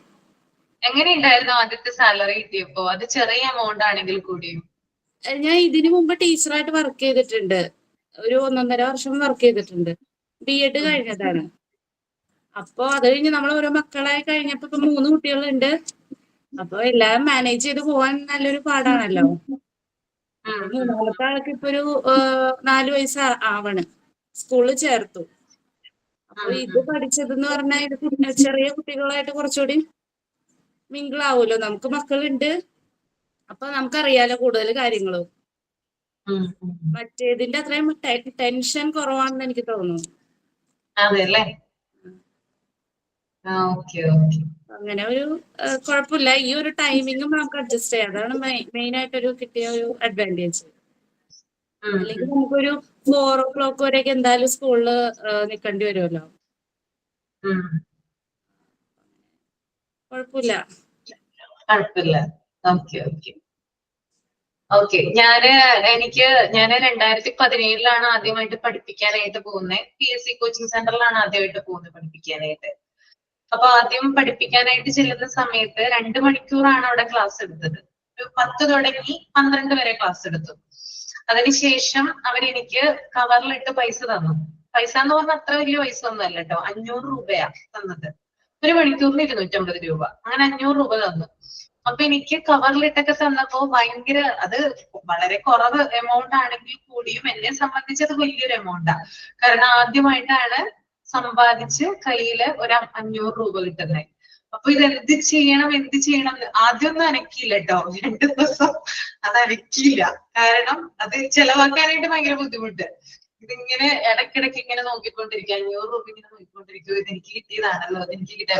S1: എങ്ങനെയുണ്ടായിരുന്നു ആദ്യത്തെ സാലറി കിട്ടിയപ്പോ? അത് ചെറിയ എമൗണ്ട് ആണെങ്കിൽ കൂടിയും.
S5: ഞാൻ ഇതിനു മുമ്പ് ടീച്ചറായിട്ട് വർക്ക് ചെയ്തിട്ടുണ്ട്, ഒരു 1.5 വർഷം വർക്ക് ചെയ്തിട്ടുണ്ട്. B.Ed കഴിഞ്ഞതാണ്. അപ്പൊ അത് കഴിഞ്ഞ് നമ്മൾ ഓരോ മക്കളായി കഴിഞ്ഞപ്പോ ഇപ്പൊ 3 കുട്ടികളുണ്ട്. അപ്പൊ എല്ലാം മാനേജ് ചെയ്ത് പോവാൻ നല്ലൊരു പാടാണല്ലോ.
S1: ഉം, ഉം,
S5: മൂന്നാമത്തെ ആൾക്ക് ഇപ്പൊ ഒരു 4 വയസ്സ് ആവണ്. സ്കൂളിൽ ചേർത്തു. അപ്പൊ
S1: ഉം,
S5: ഇത്
S1: ഉം.
S5: പഠിച്ചതെന്ന് പറഞ്ഞാൽ ഇത് ചെറിയ കുട്ടികളായിട്ട് കുറച്ചുകൂടി മിങ്കിൾ ആവുമല്ലോ. നമുക്ക് മക്കളുണ്ട്, അപ്പൊ നമുക്കറിയാലോ കൂടുതൽ കാര്യങ്ങളും.
S1: ഉം, ഉം.
S5: മറ്റേതിന്റെ അത്രയും ടെൻഷൻ കുറവാണെന്ന് എനിക്ക് തോന്നുന്നു.
S1: അതെ അല്ലേ? Okay okay.
S5: അങ്ങനെ ഒരു കുഴപ്പമില്ല. ഈ ഒരു ടൈമിങ്ങും നമുക്ക് അഡ്ജസ്റ്റ് ചെയ്യാം. അതാണ് മെയിൻ ആയിട്ടൊരു കിട്ടിയ ഒരു അഡ്വാൻറ്റേജ്. അല്ലെങ്കിൽ നമുക്കൊരു 4 o'clock വരെയൊക്കെ എന്തായാലും സ്കൂളിൽ നിൽക്കേണ്ടി വരുമല്ലോ. കുഴപ്പമില്ല.
S1: കുഴപ്പമില്ല. Okay okay okay. ഞാന് 2017 ആദ്യമായിട്ട് പഠിപ്പിക്കാനായിട്ട് പോകുന്നത്. PSC കോച്ചിങ് സെന്ററിലാണ് ആദ്യമായിട്ട് പോകുന്നത് പഠിപ്പിക്കാനായിട്ട്. അപ്പൊ ആദ്യം പഠിപ്പിക്കാനായിട്ട് ചെല്ലുന്ന സമയത്ത് 2 മണിക്കൂറാണ് അവിടെ ക്ലാസ് എടുത്തത്. ഒരു 10 തുടങ്ങി 12 വരെ ക്ലാസ് എടുത്തു. അതിനുശേഷം അവരെനിക്ക് കവറിലിട്ട് പൈസ തന്നു. പൈസ എന്ന് പറഞ്ഞാൽ അത്ര വലിയ പൈസ ഒന്നും അല്ല കേട്ടോ. 500 രൂപയാ തന്നത്. ഒരു മണിക്കൂറിന് 250 രൂപ. അങ്ങനെ 500 രൂപ തന്നു. അപ്പൊ എനിക്ക് കവറിലിട്ടൊക്കെ തന്നപ്പോ ഭയങ്കര, അത് വളരെ കുറവ് എമൗണ്ട് ആണെങ്കിൽ കൂടിയും എന്നെ സംബന്ധിച്ച് അത് വലിയൊരു എമൗണ്ടാ. കാരണം ആദ്യമായിട്ടാണ് സമ്പാദിച്ച് കയ്യില് ഒരു 500 രൂപ കിട്ടുന്നത്. അപ്പൊ ഇത് എന്ത് ചെയ്യണം എന്ന് ആദ്യമൊന്നും അനക്കിയില്ല കേട്ടോ. 2 ദിവസം അത് അനക്കിയില്ല. കാരണം അത് ചെലവാക്കാനായിട്ട് ഭയങ്കര ബുദ്ധിമുട്ട്. ഇതിങ്ങനെ ഇടയ്ക്കിടയ്ക്ക് ഇങ്ങനെ നോക്കിക്കൊണ്ടിരിക്കുക. 500 രൂപ ഇങ്ങനെ നോക്കിക്കൊണ്ടിരിക്കും. ഇത് എനിക്ക് കിട്ടിയതാണല്ലോ, എനിക്ക് കിട്ടിയ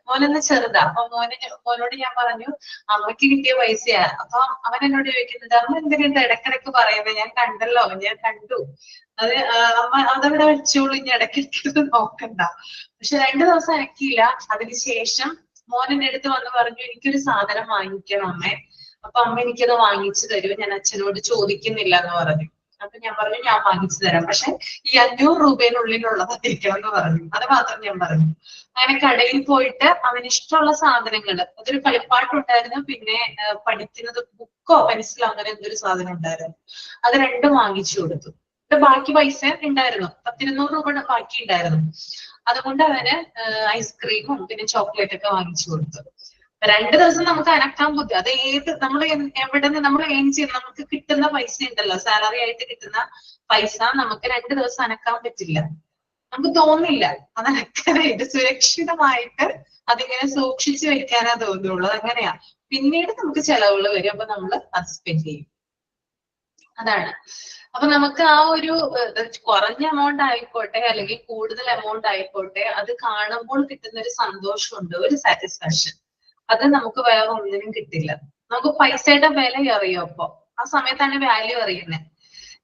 S1: മോനൊന്ന് ചെറുതാ. അപ്പൊ മോനോട് ഞാൻ പറഞ്ഞു, അമ്മയ്ക്ക് കിട്ടിയ പൈസയാ. അപ്പൊ അവൻ എന്നോട് ചോദിക്കുന്നത്, അമ്മ എന്തിനാ ഇടയ്ക്കിടയ്ക്ക് പറയുന്നത്? ഞാൻ കണ്ടല്ലോ, ഞാൻ കണ്ടു. അത് അമ്മ അതവിടെ വെച്ചോളൂ, ഇനി ഇടയ്ക്കിടയ്ക്ക് നോക്കണ്ട. പക്ഷെ 2 ദിവസം അനക്കിയില്ല. അതിനുശേഷം മോൻ എന്റെ അടുത്ത് വന്ന് പറഞ്ഞു, എനിക്കൊരു സാധനം വാങ്ങിക്കണം അമ്മേ. അപ്പൊ അമ്മ എനിക്കത് വാങ്ങിച്ചു തരൂ, ഞാൻ അച്ഛനോട് ചോദിക്കുന്നില്ല എന്ന് പറഞ്ഞു. അപ്പൊ ഞാൻ പറഞ്ഞു, ഞാൻ വാങ്ങിച്ചു തരാം, പക്ഷെ ഈ 500 രൂപയിനുള്ളിലുള്ളതായിരിക്കണം എന്ന് പറഞ്ഞു. അത് മാത്രം ഞാൻ പറഞ്ഞു. അങ്ങനെ കടയിൽ പോയിട്ട് അവന് ഇഷ്ടമുള്ള സാധനങ്ങള്, അതൊരു കളിപ്പാട്ടുണ്ടായിരുന്നു, പിന്നെ പഠിക്കുന്നത് ബുക്കോ പെൻസിലോ അങ്ങനെ എന്തൊരു സാധനം ഉണ്ടായിരുന്നു. അത് രണ്ടും വാങ്ങിച്ചു കൊടുത്തു. ബാക്കി പൈസ ഉണ്ടായിരുന്നു, 10-200 രൂപ ബാക്കി ഉണ്ടായിരുന്നു. അതുകൊണ്ട് അവന് ഐസ്ക്രീമും പിന്നെ ചോക്ലേറ്റ് ഒക്കെ വാങ്ങിച്ചു കൊടുത്തു. 2 ദിവസം നമുക്ക് അനക്കാൻ ബുദ്ധി, അത് നമ്മൾ എവിടെ നിന്ന് നമ്മൾ ഏൺ ചെയ്യുന്ന നമുക്ക് കിട്ടുന്ന പൈസ ഉണ്ടല്ലോ, സാലറി ആയിട്ട് കിട്ടുന്ന പൈസ നമുക്ക് 2 ദിവസം അനക്കാൻ പറ്റില്ല. നമുക്ക് തോന്നില്ല അത് അനക്കാനായിട്ട്. സുരക്ഷിതമായിട്ട് അതിങ്ങനെ സൂക്ഷിച്ചു വെക്കാനാ തോന്നുള്ളൂ. അങ്ങനെയാ. പിന്നീട് നമുക്ക് ചെലവുകൾ വരും, അപ്പൊ നമ്മൾ അത് സ്പെൻഡ് ചെയ്യും. അതാണ്. അപ്പൊ നമുക്ക് ആ ഒരു കുറഞ്ഞ എമൗണ്ട് ആയിക്കോട്ടെ അല്ലെങ്കിൽ കൂടുതൽ എമൗണ്ട് ആയിക്കോട്ടെ, അത് കാണുമ്പോൾ കിട്ടുന്ന ഒരു സന്തോഷമുണ്ട്, ഒരു സാറ്റിസ്ഫാക്ഷൻ. അത് നമുക്ക് വേറെ ഒന്നിനും കിട്ടില്ല. നമുക്ക് പൈസയുടെ വില അറിയോ? അപ്പൊ ആ സമയത്താണ് വാല്യൂ അറിയുന്നത്.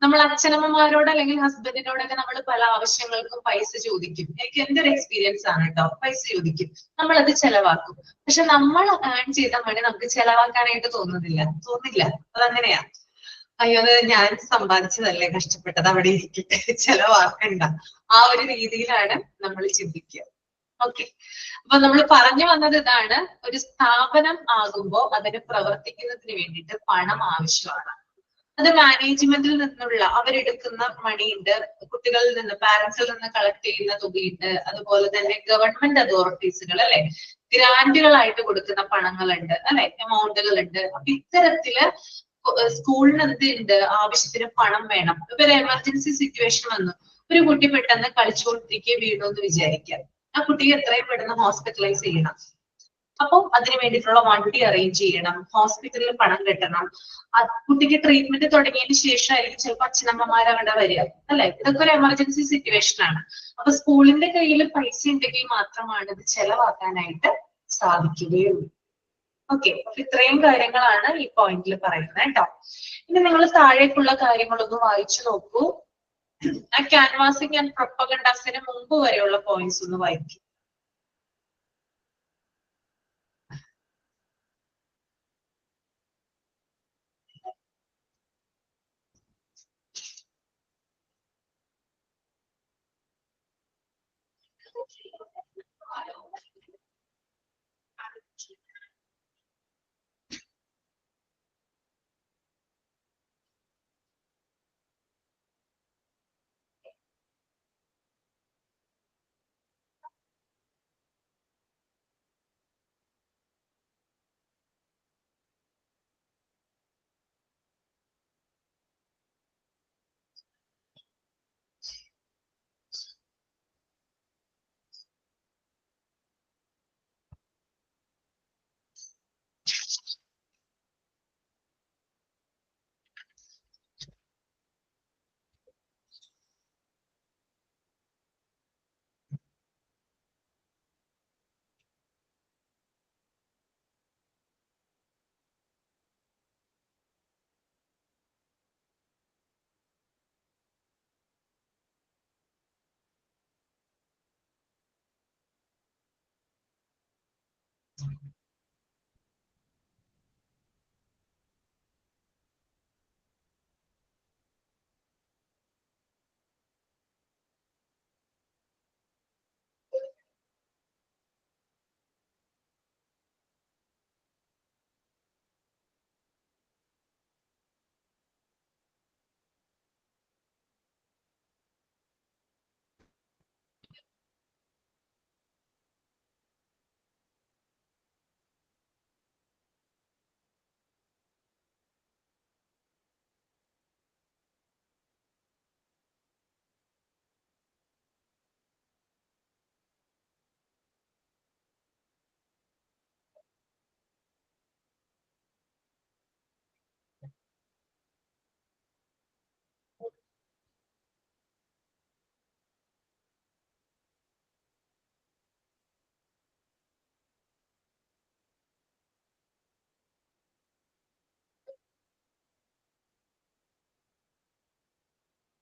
S1: നമ്മൾ അച്ഛനമ്മമാരോട് അല്ലെങ്കിൽ ഹസ്ബൻഡിനോടൊക്കെ നമ്മൾ പല ആവശ്യങ്ങൾക്കും പൈസ ചോദിക്കും. എനിക്ക് എന്റെ ഒരു എക്സ്പീരിയൻസ് ആണ് കേട്ടോ. പൈസ ചോദിക്കും, നമ്മളത് ചെലവാക്കും. പക്ഷെ നമ്മൾ ഏൺ ചെയ്ത മണി നമുക്ക് ചെലവാക്കാനായിട്ട് തോന്നില്ല. അതങ്ങനെയാ. അയ്യോ, അത് ഞാൻ സമ്പാദിച്ചതല്ലേ, കഷ്ടപ്പെട്ടത്, അവിടെ ഇരിക്കട്ടെ, ചെലവാക്കണ്ട. ആ ഒരു രീതിയിലാണ് നമ്മൾ ചിന്തിക്കുക. ഓക്കെ. അപ്പൊ നമ്മൾ പറഞ്ഞു വന്നത് ഇതാണ്, ഒരു സ്ഥാപനം ആകുമ്പോൾ അതിന് പ്രവർത്തിക്കുന്നതിന് വേണ്ടിയിട്ട് പണം ആവശ്യമാണ്. അത് മാനേജ്മെന്റിൽ നിന്നുള്ള അവരെടുക്കുന്ന മണിയുണ്ട്, കുട്ടികളിൽ നിന്ന് പാരന്റ്സിൽ നിന്ന് കളക്ട് ചെയ്യുന്ന തുകയുണ്ട്, അതുപോലെ തന്നെ ഗവൺമെന്റ് അതോറിറ്റീസുകൾ അല്ലെ, ഗ്രാന്റുകളായിട്ട് കൊടുക്കുന്ന പണങ്ങളുണ്ട് അല്ലെ, എമൗണ്ടുകളുണ്ട്. അപ്പൊ ഇത്തരത്തില് സ്കൂളിന് എന്തുണ്ട്, ആവശ്യത്തിന് പണം വേണം. ഇപ്പൊ ഒരു എമർജൻസി സിറ്റുവേഷൻ വന്നു, ഒരു കുട്ടി പെട്ടെന്ന് കളിച്ചുകൊണ്ടിരിക്കെ വീണു എന്ന് വിചാരിക്കാം. ആ കുട്ടിയെ എത്രയും പെട്ടെന്ന് ഹോസ്പിറ്റലൈസ് ചെയ്യണം. അപ്പൊ അതിന് വേണ്ടിയിട്ടുള്ള വണ്ടി അറേഞ്ച് ചെയ്യണം, ഹോസ്പിറ്റലിൽ പണം കെട്ടണം. കുട്ടിക്ക് ട്രീറ്റ്മെന്റ് തുടങ്ങിയതിന് ശേഷമായിരിക്കും ചിലപ്പോൾ അച്ഛനമ്മമാരവിടെ വരിക അല്ലെ. ഇതൊക്കെ ഒരു എമർജൻസി സിറ്റുവേഷൻ ആണ്. അപ്പൊ സ്കൂളിന്റെ കയ്യിൽ പൈസ ഉണ്ടെങ്കിൽ മാത്രമാണ് ഇത് ചെലവാക്കാനായിട്ട് സാധിക്കുകയുള്ളൂ. ഓക്കെ. അപ്പൊ ഇത്രയും കാര്യങ്ങളാണ് ഈ പോയിന്റിൽ പറയുന്നത് കേട്ടോ. ഇനി നിങ്ങൾ താഴേക്കുള്ള കാര്യങ്ങളൊന്ന് വായിച്ചു നോക്കൂ. ആ ക്യാൻവാസിംഗ് ആൻഡ് പ്രൊപ്പഗണ്ടസിന് മുമ്പ് വരെയുള്ള പോയിന്റ്സ് ഒന്ന് വായിക്കും.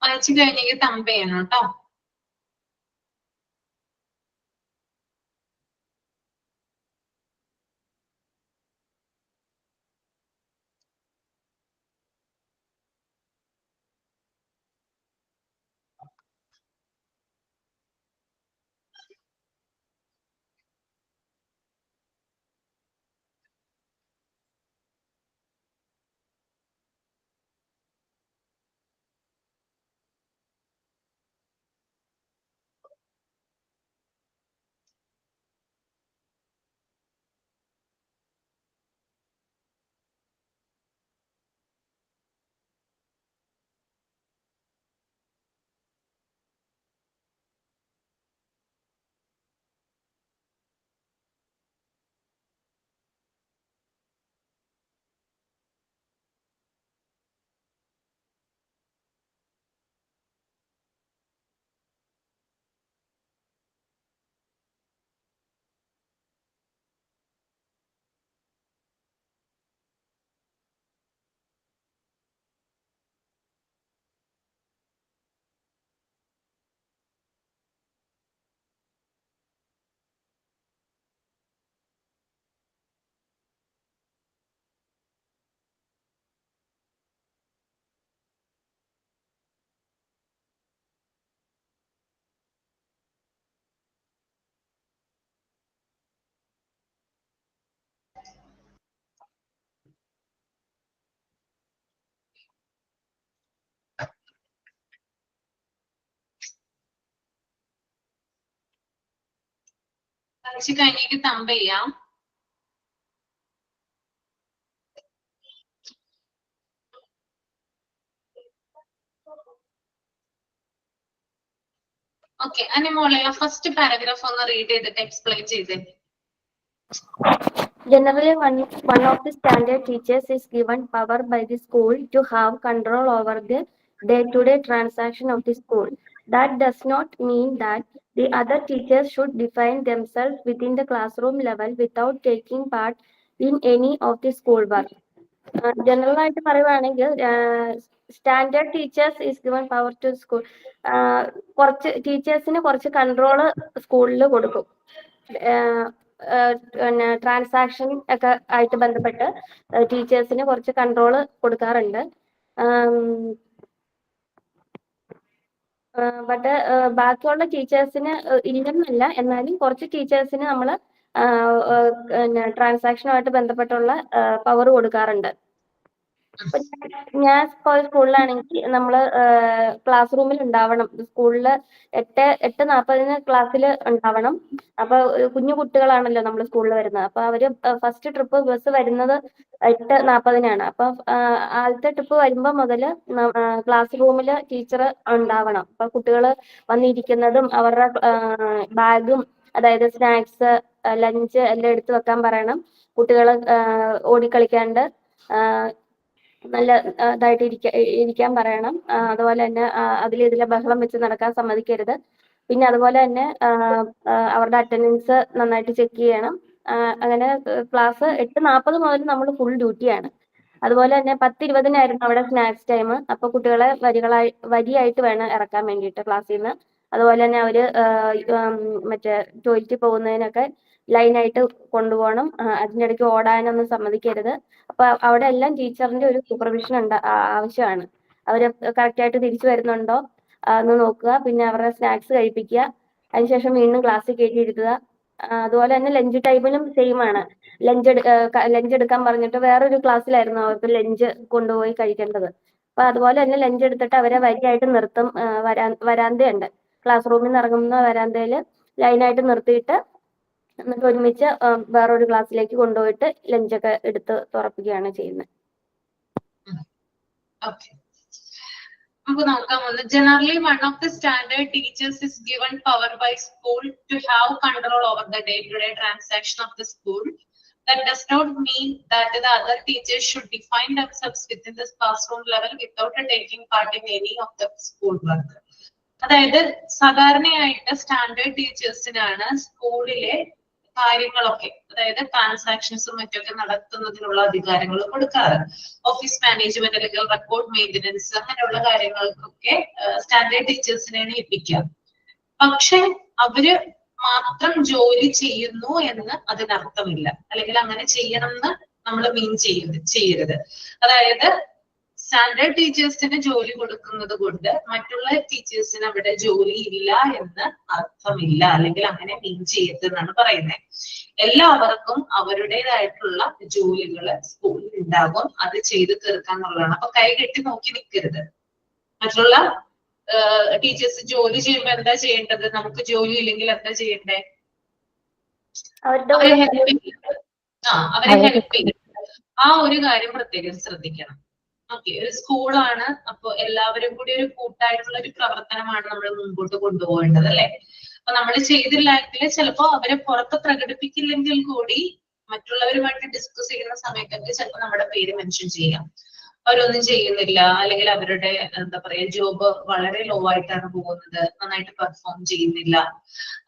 S1: വായിച്ചു കഴിഞ്ഞെങ്കിൽ തമ്പ് ചെയ്യണം കേട്ടോ. വായിച്ചു കഴിഞ്ഞെങ്കിൽ തമ്പ് ചെയ്യാം. ഓക്കെ, മോളെ ഫസ്റ്റ് പാരഗ്രാഫ് ഒന്ന് റീഡ് ചെയ്തിട്ട് എക്സ്പ്ലെയിൻ ചെയ്തേ.
S3: Generally, one of the standard teachers is given power by the school to have control over the day-to-day transaction of the school. That does not mean that the other teachers should define themselves within the classroom level without taking part in any of the school work. General ആയിട്ട് പറയുവാണെങ്കിൽ standard teachers is given power to school. കുറച്ച് ടീച്ചേഴ്സിന് കുറച്ച് control സ്കൂളിൽ കൊടുക്കും. പിന്നെ transaction ഒക്കെ ആയിട്ട് ബന്ധപ്പെട്ട് ടീച്ചേഴ്സിന് കുറച്ച് കൺട്രോള് കൊടുക്കാറുണ്ട്. ബട്ട് ബാക്കിയുള്ള ടീച്ചേഴ്സിന് ഇല്ലെന്നല്ല, എന്നാലും കുറച്ച് ടീച്ചേഴ്സിന് നമ്മൾ ട്രാൻസാക്ഷനുമായിട്ട് ബന്ധപ്പെട്ടുള്ള പവർ കൊടുക്കാറുണ്ട്. ഞാൻ പോയ സ്കൂളിലാണെങ്കിൽ നമ്മള് ക്ലാസ് റൂമിൽ ഉണ്ടാവണം. സ്കൂളില് 8:40 ക്ലാസ്സിൽ ഉണ്ടാവണം. അപ്പൊ കുഞ്ഞു കുട്ടികളാണല്ലോ നമ്മൾ സ്കൂളിൽ വരുന്നത്. അപ്പൊ അവര് ഫസ്റ്റ് ട്രിപ്പ് ബസ് വരുന്നത് 8:40 അപ്പൊ ആദ്യത്തെ ട്രിപ്പ് വരുമ്പോ മുതല് ക്ലാസ് റൂമില് ടീച്ചർ ഉണ്ടാവണം. അപ്പൊ കുട്ടികള് വന്നിരിക്കുന്നതും അവരുടെ ബാഗും, അതായത് സ്നാക്സ്, ലഞ്ച് എല്ലാം എടുത്തു വെക്കാൻ പറയണം. കുട്ടികള് ഓടിക്കളിക്കാണ്ട് നല്ല ഇതായിട്ട് ഇരിക്കാൻ പറയണം. അതുപോലെ തന്നെ ഇതിലെ ബഹളം വെച്ച് നടക്കാൻ സമ്മതിക്കരുത്. പിന്നെ അതുപോലെ തന്നെ അവരുടെ അറ്റൻഡൻസ് നന്നായിട്ട് ചെക്ക് ചെയ്യണം. അങ്ങനെ ക്ലാസ് 8:40 മുതൽ നമ്മൾ ഫുൾ ഡ്യൂട്ടിയാണ്. അതുപോലെ തന്നെ 10:20 അവിടെ സ്നാക്സ് ടൈം. അപ്പൊ കുട്ടികളെ വരിയായിട്ട് വേണം ഇറക്കാൻ വേണ്ടിയിട്ട് ക്ലാസ്സിൽ നിന്ന്. അതുപോലെ തന്നെ അവര് മറ്റേ ടോയ്ലറ്റിൽ പോകുന്നതിനൊക്കെ ലൈനായിട്ട് കൊണ്ടുപോകണം. അതിൻ്റെ ഇടയ്ക്ക് ഓടാനൊന്നും സമ്മതിക്കരുത്. അപ്പൊ അവിടെ എല്ലാം ടീച്ചറിന്റെ ഒരു സൂപ്പർവിഷൻ ആവശ്യമാണ്. അവര് കറക്റ്റായിട്ട് തിരിച്ചു വരുന്നുണ്ടോ എന്ന് നോക്കുക. പിന്നെ അവരുടെ സ്നാക്സ് കഴിപ്പിക്കുക. അതിനുശേഷം വീണ്ടും ക്ലാസ്സിൽ കയറ്റി ഇരുത്തുക. അതുപോലെ തന്നെ ലഞ്ച് ടൈമിലും സെയിം ആണ്. ലഞ്ച് എടുക്കാൻ പറഞ്ഞിട്ട് വേറൊരു ക്ലാസ്സിലായിരുന്നു അവർക്ക് ലഞ്ച് കൊണ്ടുപോയി കഴിക്കേണ്ടത്. അപ്പൊ അതുപോലെ തന്നെ ലഞ്ച് എടുത്തിട്ട് അവരെ വരിയായിട്ട് നിർത്തും. വരാന്തയുണ്ട്, ക്ലാസ് റൂമിൽ നിന്ന് ഇറങ്ങുന്ന വരാന്തയിൽ ലൈനായിട്ട് നിർത്തിയിട്ട് എന്നിട്ട് ഒരുമിച്ച് വേറൊരു ക്ലാസ്സിലേക്ക് കൊണ്ടുപോയിട്ട് ലഞ്ചൊക്കെ എടുത്ത് തുറപ്പിക്കുകയാണ് ചെയ്യുന്നത്.
S1: നമുക്ക് നോക്കാം. Generally one of the standard teachers is given power by school to have control over the day to day transaction of the school. That does not mean that the other teachers should define themselves within this classroom level without taking part in any of the school work. അതായത് സാധാരണയായിട്ട് standard ടീച്ചേഴ്സിനാണ് സ്കൂളിലെ കാര്യങ്ങളൊക്കെ, അതായത് ട്രാൻസാക്ഷൻസും മറ്റൊക്കെ നടത്തുന്നതിനുള്ള അധികാരങ്ങൾ കൊടുക്കാറ്. Office management അല്ലെങ്കിൽ റെക്കോർഡ് മെയിൻ്റനൻസ് അങ്ങനെയുള്ള കാര്യങ്ങൾക്കൊക്കെ സ്റ്റാൻഡേർഡ് ടീച്ചേഴ്സിനെയാണ് ഏൽപ്പിക്കുക. പക്ഷെ അവര് മാത്രം ജോലി ചെയ്യുന്നു എന്ന് അതിനർത്ഥമില്ല, അല്ലെങ്കിൽ അങ്ങനെ ചെയ്യണം എന്ന് നമ്മൾ മീൻ ചെയ്യരുത്. അതായത് സ്റ്റാൻഡേർഡ് ടീച്ചേഴ്സിന് ജോലി കൊടുക്കുന്നത് കൊണ്ട് മറ്റുള്ള ടീച്ചേഴ്സിന് അവിടെ ജോലി ഇല്ല എന്ന് അർത്ഥമില്ല, അല്ലെങ്കിൽ അങ്ങനെ മീൻ ചെയ്യരുതെന്നാണ് പറയുന്നത്. എല്ലാവർക്കും അവരുടേതായിട്ടുള്ള ജോലികള് സ്കൂളിൽ ഉണ്ടാകും, അത് ചെയ്ത് തീർക്കാന്നുള്ളതാണ്. അപ്പൊ കൈ കെട്ടി നോക്കി നിൽക്കരുത്. മറ്റുള്ള ടീച്ചേഴ്സ് ജോലി ചെയ്യുമ്പോ എന്താ ചെയ്യേണ്ടത്? നമുക്ക് ജോലി ഇല്ലെങ്കിൽ എന്താ ചെയ്യണ്ടേ? അവരെ ഹെൽപ്പ് ചെയ്യും. ആ ഒരു കാര്യം പ്രത്യേകം ശ്രദ്ധിക്കണം. ഓക്കെ, ഒരു സ്കൂളാണ്, അപ്പൊ എല്ലാവരും കൂടി ഒരു കൂട്ടായിട്ടുള്ള ഒരു പ്രവർത്തനമാണ് നമ്മൾ മുമ്പോട്ട് കൊണ്ടുപോകേണ്ടത്, അല്ലെ? അപ്പൊ നമ്മൾ ചെയ്തില്ലെങ്കിൽ ചിലപ്പോ അവരെ പുറത്ത് പ്രകടിപ്പിക്കില്ലെങ്കിൽ കൂടി മറ്റുള്ളവരുമായിട്ട് ഡിസ്കസ് ചെയ്യുന്ന സമയത്തൊക്കെ ചിലപ്പോൾ നമ്മുടെ പേര് മെൻഷൻ ചെയ്യാം. അവരൊന്നും ചെയ്യുന്നില്ല, അല്ലെങ്കിൽ അവരുടെ എന്താ പറയാ ജോബ് വളരെ ലോ ആയിട്ടാണ് പോകുന്നത്, നന്നായിട്ട് പെർഫോം ചെയ്യുന്നില്ല,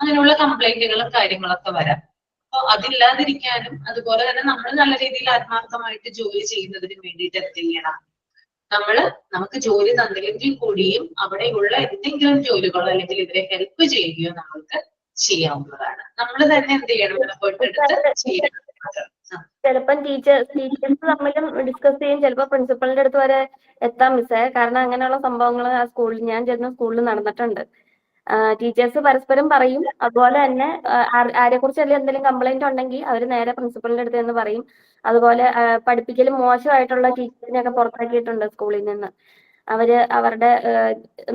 S1: അങ്ങനെയുള്ള കംപ്ലൈന്റുകളും കാര്യങ്ങളൊക്കെ വരാം. അപ്പൊ അതില്ലാതിരിക്കാനും അതുപോലെ തന്നെ നമ്മൾ നല്ല രീതിയിൽ ആത്മാർത്ഥമായിട്ട് ജോലി ചെയ്യുന്നതിന് വേണ്ടിയിട്ട് എന്ത് ചെയ്യണം? നമുക്ക് ജോലി തന്നില്ലെങ്കിൽ കൂടിയും അവിടെയുള്ള എന്തെങ്കിലും ജോലികളോ അല്ലെങ്കിൽ ഇവരെ ഹെൽപ്പ് ചെയ്യുകയോ നമ്മൾക്ക് ചെയ്യാവുന്നതാണ്. നമ്മൾ തന്നെ എന്ത് ചെയ്യണം? എഫേർട്ട് എടുത്ത് ചെയ്യണം.
S3: ചിലപ്പം ടീച്ചേഴ്സ് തമ്മിലും ഡിസ്കസ് ചെയ്യും, ചിലപ്പോൾ പ്രിൻസിപ്പളിന്റെ അടുത്ത് വരെ എത്താം മിസ്സേ. കാരണം അങ്ങനെയുള്ള സംഭവങ്ങൾ ആ സ്കൂളിൽ, ഞാൻ ചെന്ന സ്കൂളിൽ നടന്നിട്ടുണ്ട്. ടീച്ചേഴ്സ് പരസ്പരം പറയും. അതുപോലെ തന്നെ ആരെക്കുറിച്ച് എന്തെങ്കിലും കംപ്ലൈന്റ് ഉണ്ടെങ്കിൽ അവർ നേരെ പ്രിൻസിപ്പളിന്റെ അടുത്ത് എന്ന് പറയും. അതുപോലെ പഠിപ്പിക്കൽ മോശമായിട്ടുള്ള ടീച്ചേഴ്സിനെയൊക്കെ പുറത്താക്കിയിട്ടുണ്ട് സ്കൂളിൽ നിന്ന്. അവരുടെ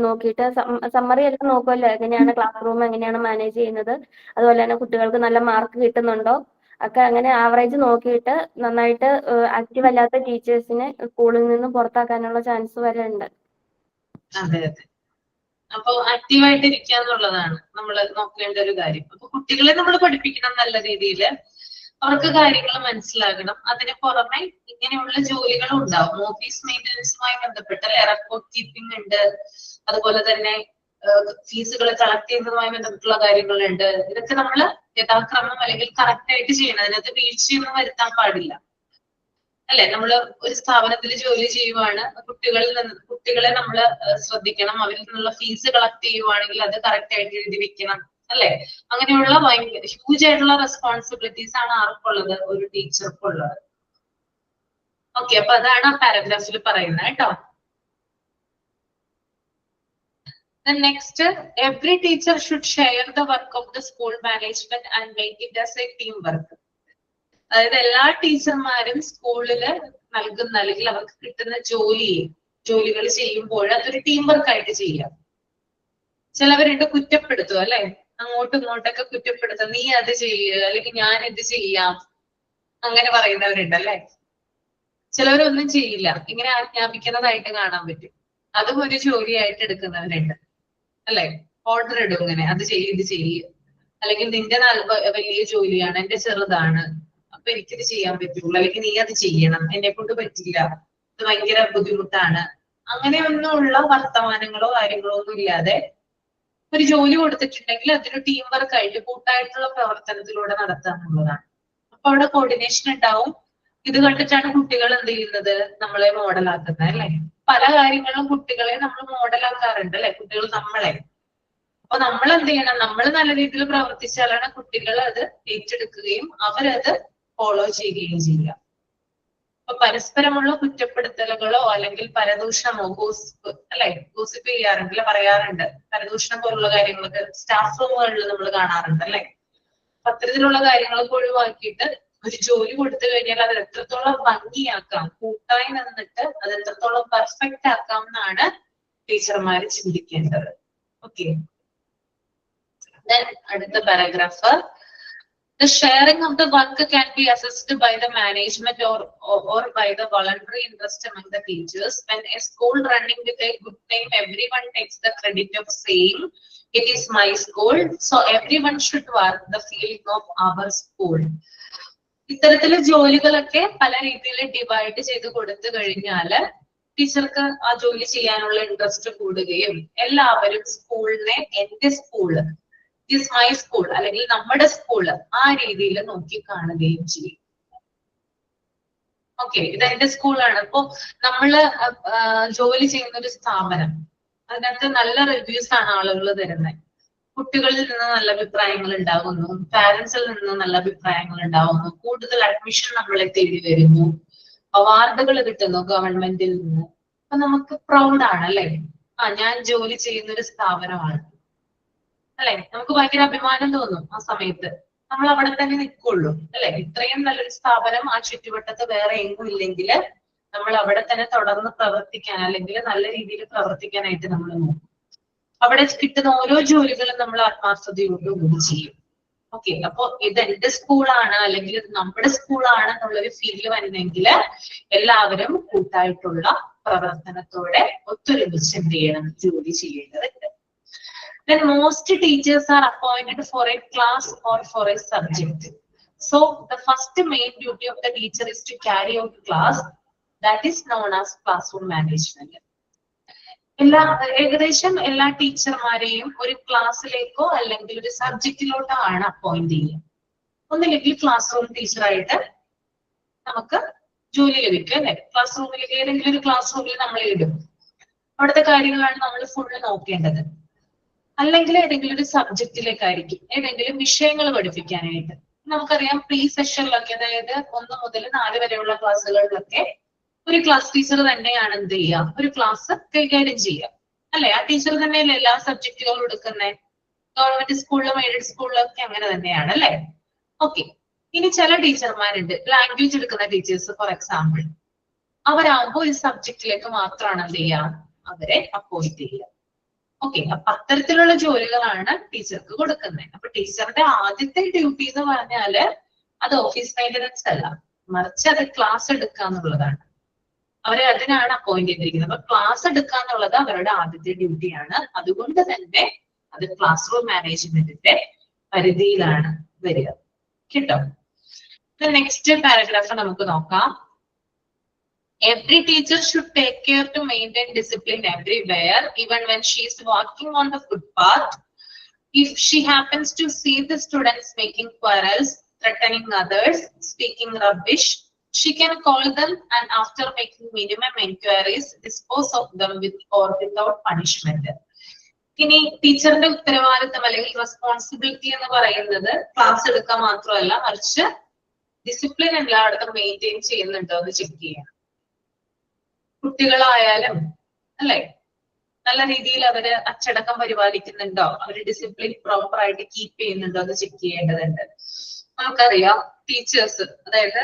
S3: നോക്കിയിട്ട് സമ്മറി എല്ലാം നോക്കുമല്ലോ, എങ്ങനെയാണ് ക്ലാസ് റൂം എങ്ങനെയാണ് മാനേജ് ചെയ്യുന്നത്, അതുപോലെ തന്നെ കുട്ടികൾക്ക് നല്ല മാർക്ക് കിട്ടുന്നുണ്ടോ ഒക്കെ, അങ്ങനെ ആവറേജ് നോക്കിയിട്ട് നന്നായിട്ട് ആക്റ്റീവ് അല്ലാത്ത ടീച്ചേഴ്സിനെ സ്കൂളിൽ നിന്ന് പുറത്താക്കാനുള്ള ചാൻസ് വരെ ഉണ്ട്.
S1: അതെ അതെ. അപ്പൊ ആക്റ്റീവായിട്ട് ഇരിക്കുക എന്നുള്ളതാണ് നമ്മൾ നോക്കേണ്ട ഒരു കാര്യം. അപ്പൊ കുട്ടികളെ നമ്മൾ പഠിപ്പിക്കണം നല്ല രീതിയിൽ, അവർക്ക് കാര്യങ്ങൾ മനസ്സിലാകണം. അതിന് പുറമെ ഇങ്ങനെയുള്ള ജോലികളും ഉണ്ടാവും. ഓഫീസ് മെയിൻ്റനൻസുമായി ബന്ധപ്പെട്ട് റെക്കോർഡ് കീപ്പിംഗ് ഉണ്ട്, അതുപോലെ തന്നെ ഫീസുകൾ കളക്ട് ചെയ്യുന്നതുമായി ബന്ധപ്പെട്ടുള്ള കാര്യങ്ങളുണ്ട്. ഇതൊക്കെ നമ്മൾ യഥാക്രമം അല്ലെങ്കിൽ കറക്റ്റ് ആയിട്ട് ചെയ്യണം. അതിനകത്ത് വീഴ്ചയൊന്നും വരുത്താൻ പാടില്ല, അല്ലെ? നമ്മൾ ഒരു സ്ഥാപനത്തിൽ ജോലി ചെയ്യുവാണ്, കുട്ടികളെ നമ്മൾ ശ്രദ്ധിക്കണം. അവരിൽ നിന്നുള്ള ഫീസ് കളക്ട് ചെയ്യുവാണെങ്കിൽ അത് കറക്റ്റ് ആയിട്ട് എഴുതി വെക്കണം, അല്ലെ? അങ്ങനെയുള്ള ഭയങ്കര ഹ്യൂജ് ആയിട്ടുള്ള റെസ്പോൺസിബിലിറ്റീസ് ആണ് ആർക്കുള്ളത്? ഒരു ടീച്ചർക്കുള്ളത്. ഓക്കെ, അപ്പൊ അതാണ് ആ പാരഗ്രാഫിൽ പറയുന്നത് കേട്ടോ. Then next, every teacher should share the work of the school management and make it as a team work. അതായത് എല്ലാ ടീച്ചർമാരും സ്കൂളില് നൽകുന്ന അല്ലെങ്കിൽ അവർക്ക് കിട്ടുന്ന ജോലികൾ ചെയ്യുമ്പോൾ അതൊരു ടീം വർക്ക് ആയിട്ട് ചെയ്യാം. ചിലവരുണ്ട് കുറ്റപ്പെടുത്തുക, അല്ലെ? അങ്ങോട്ടും ഇങ്ങോട്ടൊക്കെ കുറ്റപ്പെടുത്തുക, നീ അത് ചെയ്യുക അല്ലെങ്കിൽ ഞാൻ ഇത് ചെയ്യാം, അങ്ങനെ പറയുന്നവരുണ്ട്, അല്ലെ? ചിലവരൊന്നും ചെയ്യില്ല, ഇങ്ങനെ ആജ്ഞാപിക്കുന്നതായിട്ട് കാണാൻ പറ്റും. അതും ഒരു ജോലിയായിട്ട് എടുക്കുന്നവരുണ്ട്, അല്ലെ? ഓർഡർ ഇടും, ഇങ്ങനെ അത് ചെയ്യ് ഇത് ചെയ്യുക, അല്ലെങ്കിൽ നിന്റെ വലിയ ജോലിയാണ്, എന്റെ ചെറുതാണ്, അപ്പൊ എനിക്കിത് ചെയ്യാൻ പറ്റുള്ളൂ, അല്ലെങ്കിൽ നീ അത് ചെയ്യണം, എന്നെ കൊണ്ട് പറ്റില്ല, ഇത് ഭയങ്കര ബുദ്ധിമുട്ടാണ്. അങ്ങനെയൊന്നുമുള്ള വർത്തമാനങ്ങളോ കാര്യങ്ങളോ ഒന്നും ഇല്ലാതെ ഒരു ജോലി കൊടുത്തിട്ടുണ്ടെങ്കിൽ അതൊരു ടീം വർക്ക് ആയിട്ട് കൂട്ടായിട്ടുള്ള പ്രവർത്തനത്തിലൂടെ നടത്താന്നുള്ളതാണ്. അപ്പൊ അവിടെ കോർഡിനേഷൻ ഉണ്ടാവും. ഇത് കണ്ടിട്ടാണ് കുട്ടികൾ എന്ത് ചെയ്യുന്നത്? നമ്മളെ മോഡലാക്കുന്നത്, അല്ലെ? പല കാര്യങ്ങളിലും കുട്ടികളെ നമ്മൾ മോഡലാക്കാറുണ്ട്, അല്ലെ? കുട്ടികൾ നമ്മളെ അപ്പൊ നമ്മൾ എന്ത് ചെയ്യണം? നമ്മൾ നല്ല രീതിയിൽ പ്രവർത്തിച്ചാലാണ് കുട്ടികൾ അത് ഏറ്റെടുക്കുകയും അവരത് ഫോളോ ചെയ്യുകയും ചെയ്യുക. അപ്പൊ പരസ്പരമുള്ള കുറ്റപ്പെടുത്തലുകളോ അല്ലെങ്കിൽ പരദൂഷണമോ, ഗോസിപ്പ് അല്ലെ, ഗോസിപ്പ് ചെയ്യാറുണ്ട്, പറയാറുണ്ട്, പരദൂഷണം പോലുള്ള കാര്യങ്ങളൊക്കെ സ്റ്റാഫ് റൂമുകളിൽ നമ്മൾ കാണാറുണ്ട് അല്ലെ. അപ്പൊ അത്തരത്തിലുള്ള കാര്യങ്ങളൊക്കെ ഒഴിവാക്കിയിട്ട് ഒരു ജോലി കൊടുത്തു കഴിഞ്ഞാൽ അത് എത്രത്തോളം ഭംഗിയാക്കാം, കൂട്ടായി നിന്നിട്ട് അത് എത്രത്തോളം പെർഫെക്റ്റ് ആക്കാം എന്നാണ് ടീച്ചർമാർ ചിന്തിക്കേണ്ടത്. ഓക്കെ, അടുത്ത paragraph. The sharing of the work can be assessed by the management or by the voluntary interest among the teachers. When a school running with a good name, everyone takes the credit of saying it is my school, so everyone should work the feeling of our school. ഇത്തരത്തിലെ ജോലികളൊക്കെ പല രീതിയിൽ divide ചെയ്ത് കൊടുത്തു കഴിഞ്ഞാല് ടീച്ചർക്ക് ആ ജോലി ചെയ്യാനുള്ള ഇൻട്രസ്റ്റ് കൂടുകയും എല്ലാവരും സ്കൂളിനെ എന്റെ സ്കൂള്, ഇസ് മൈ സ്കൂൾ അല്ലെങ്കിൽ നമ്മുടെ സ്കൂള് ആ രീതിയിൽ നോക്കി കാണുകയും ചെയ്യും. ഓക്കെ, ഇത് എന്റെ സ്കൂളാണ്. അപ്പൊ നമ്മള് ജോലി ചെയ്യുന്ന ഒരു സ്ഥാപനം, അതിനകത്ത് നല്ല റിവ്യൂസ് ആണ് ആളുകൾ തരുന്നത്. കുട്ടികളിൽ നിന്ന് നല്ല അഭിപ്രായങ്ങൾ ഉണ്ടാകുന്നു, പാരന്റ്സിൽ നിന്ന് നല്ല അഭിപ്രായങ്ങൾ ഉണ്ടാകുന്നു, കൂടുതൽ അഡ്മിഷൻ നമ്മളെ തേടി വരുന്നു, അവാർഡുകൾ കിട്ടുന്നു ഗവൺമെന്റിൽ നിന്ന്. അപ്പൊ നമുക്ക് പ്രൗഡാണ് അല്ലെ, ഞാൻ ജോലി ചെയ്യുന്ന ഒരു സ്ഥാപനമാണ് അല്ലെ. നമുക്ക് ഭയങ്കര അഭിമാനം തോന്നും ആ സമയത്ത്. നമ്മൾ അവിടെ തന്നെ നിൽക്കുള്ളൂ അല്ലെ. ഇത്രയും നല്ലൊരു സ്ഥാപനം ആ ചുറ്റുവട്ടത്ത് വേറെ എങ്ങും ഇല്ലെങ്കിൽ നമ്മൾ അവിടെ തന്നെ തുടർന്ന് പ്രവർത്തിക്കാൻ അല്ലെങ്കിൽ നല്ല രീതിയിൽ പ്രവർത്തിക്കാനായിട്ട് നമ്മൾ നോക്കും. അവിടെ കിട്ടുന്ന ഓരോ ജോലികളും നമ്മൾ ആത്മാർത്ഥതയോടുകൂടി ചെയ്യും. ഓക്കെ, അപ്പൊ ഇത് എന്റെ സ്കൂളാണ് അല്ലെങ്കിൽ ഇത് നമ്മുടെ സ്കൂളാണ് എന്നുള്ളൊരു ഫീല് വരുന്നെങ്കിൽ എല്ലാവരും കൂട്ടായിട്ടുള്ള പ്രവർത്തനത്തോടെ ഒത്തൊരുമിച്ച് എന്ത് ചെയ്യണം? ജോലി ചെയ്യേണ്ടതുണ്ട്. Then most teachers are appointed for a class or for a subject. So the first main duty of the teacher is to carry out class, that is known as classroom management. ഏകദേശം എല്ലാ ടീച്ചർമാരെയും ഒരു ക്ലാസ്സിലേക്കോ അല്ലെങ്കിൽ ഒരു സബ്ജക്റ്റിലോട്ടോ ആണ് appoint ചെയ്യുക. ഒന്നില്ലെങ്കിൽ class room ടീച്ചറായിട്ട് നമുക്ക് ജോലി ലഭിക്കും അല്ലെ. ക്ലാസ് റൂമിലേക്ക് ഏതെങ്കിലും ഒരു ക്ലാസ് റൂമിൽ നമ്മൾ ഇടും, അവിടുത്തെ കാര്യങ്ങളാണ് നമ്മൾ ഫുള്ള് നോക്കേണ്ടത്. അല്ലെങ്കിൽ ഏതെങ്കിലും ഒരു സബ്ജക്റ്റിലേക്കായിരിക്കും, ഏതെങ്കിലും വിഷയങ്ങൾ പഠിപ്പിക്കാനായിട്ട്. നമുക്കറിയാം പ്രീ സെഷനിലൊക്കെ, അതായത് 1 മുതൽ 4 വരെയുള്ള ക്ലാസ്സുകളിലൊക്കെ ഒരു ക്ലാസ് ടീച്ചർ തന്നെയാണ് എന്ത് ചെയ്യുക? ഒരു ക്ലാസ് കൈകാര്യം ചെയ്യുക അല്ലെ. ആ ടീച്ചർ തന്നെയല്ലേ എല്ലാ സബ്ജക്റ്റുകളും എടുക്കുന്നത്. ഗവൺമെന്റ് സ്കൂളിലും എയ്ഡഡ് സ്കൂളിലും ഒക്കെ അങ്ങനെ തന്നെയാണ് അല്ലെ. ഓക്കെ, ഇനി ചില ടീച്ചർമാരുണ്ട്, ലാംഗ്വേജ് എടുക്കുന്ന ടീച്ചേഴ്സ് ഫോർ എക്സാമ്പിൾ, അവരാകുമ്പോൾ ഒരു സബ്ജക്റ്റിലേക്ക് മാത്രമാണ് എന്ത് ചെയ്യുക? അവരെ അപ്പോയിന്റ് ചെയ്യുക. ഓക്കെ, അപ്പൊ അത്തരത്തിലുള്ള ജോലികളാണ് ടീച്ചർക്ക് കൊടുക്കുന്നത്. അപ്പൊ ടീച്ചറുടെ ആദ്യത്തെ ഡ്യൂട്ടി എന്ന് പറഞ്ഞാല് അത് ഓഫീസ് മെയിൻ്റനൻസ് അല്ല, മറിച്ച് അത് ക്ലാസ് എടുക്കുക എന്നുള്ളതാണ്. അവരെ അതിനാണ് അപ്പോയിന്റ് ചെയ്തിരിക്കുന്നത്. അപ്പൊ ക്ലാസ് എടുക്കുക എന്നുള്ളത് അവരുടെ ആദ്യത്തെ ഡ്യൂട്ടിയാണ്. അതുകൊണ്ട് തന്നെ അത് ക്ലാസ് റൂം മാനേജ്മെന്റിന്റെ പരിധിയിലാണ് വരിക. കേട്ടോ? നെക്സ്റ്റ് പാരഗ്രാഫ് നമുക്ക് നോക്കാം. Every teacher should take care to maintain discipline everywhere, even when she is walking on the footpath. If she happens to see the students making quarrels, threatening others, speaking rubbish, she can call them and after making minimum inquiries, dispose of them with or without punishment. ഇനി ടീച്ചറിന്റെ ഉത്തരവാദിത്തം അല്ലെങ്കിൽ responsibility എന്ന് പറയുന്നത് class എടുക്കാൻ മാത്രമല്ല, മറിച്ച് discipline എല്ലായിടത്തും മെയിൻറ്റെയിൻ ചെയ്യുന്നുണ്ടോ എന്ന് ചെക്ക് ചെയ്യണം. കുട്ടികളായാലും അല്ലെ, നല്ല രീതിയിൽ അവര് അച്ചടക്കം പരിപാലിക്കുന്നുണ്ടോ, അവര് ഡിസിപ്ലിൻ പ്രോപ്പർ ആയിട്ട് കീപ്പ് ചെയ്യുന്നുണ്ടോ എന്ന് ചെക്ക് ചെയ്യേണ്ടതുണ്ട്. നമുക്കറിയാം ടീച്ചേഴ്സ്, അതായത്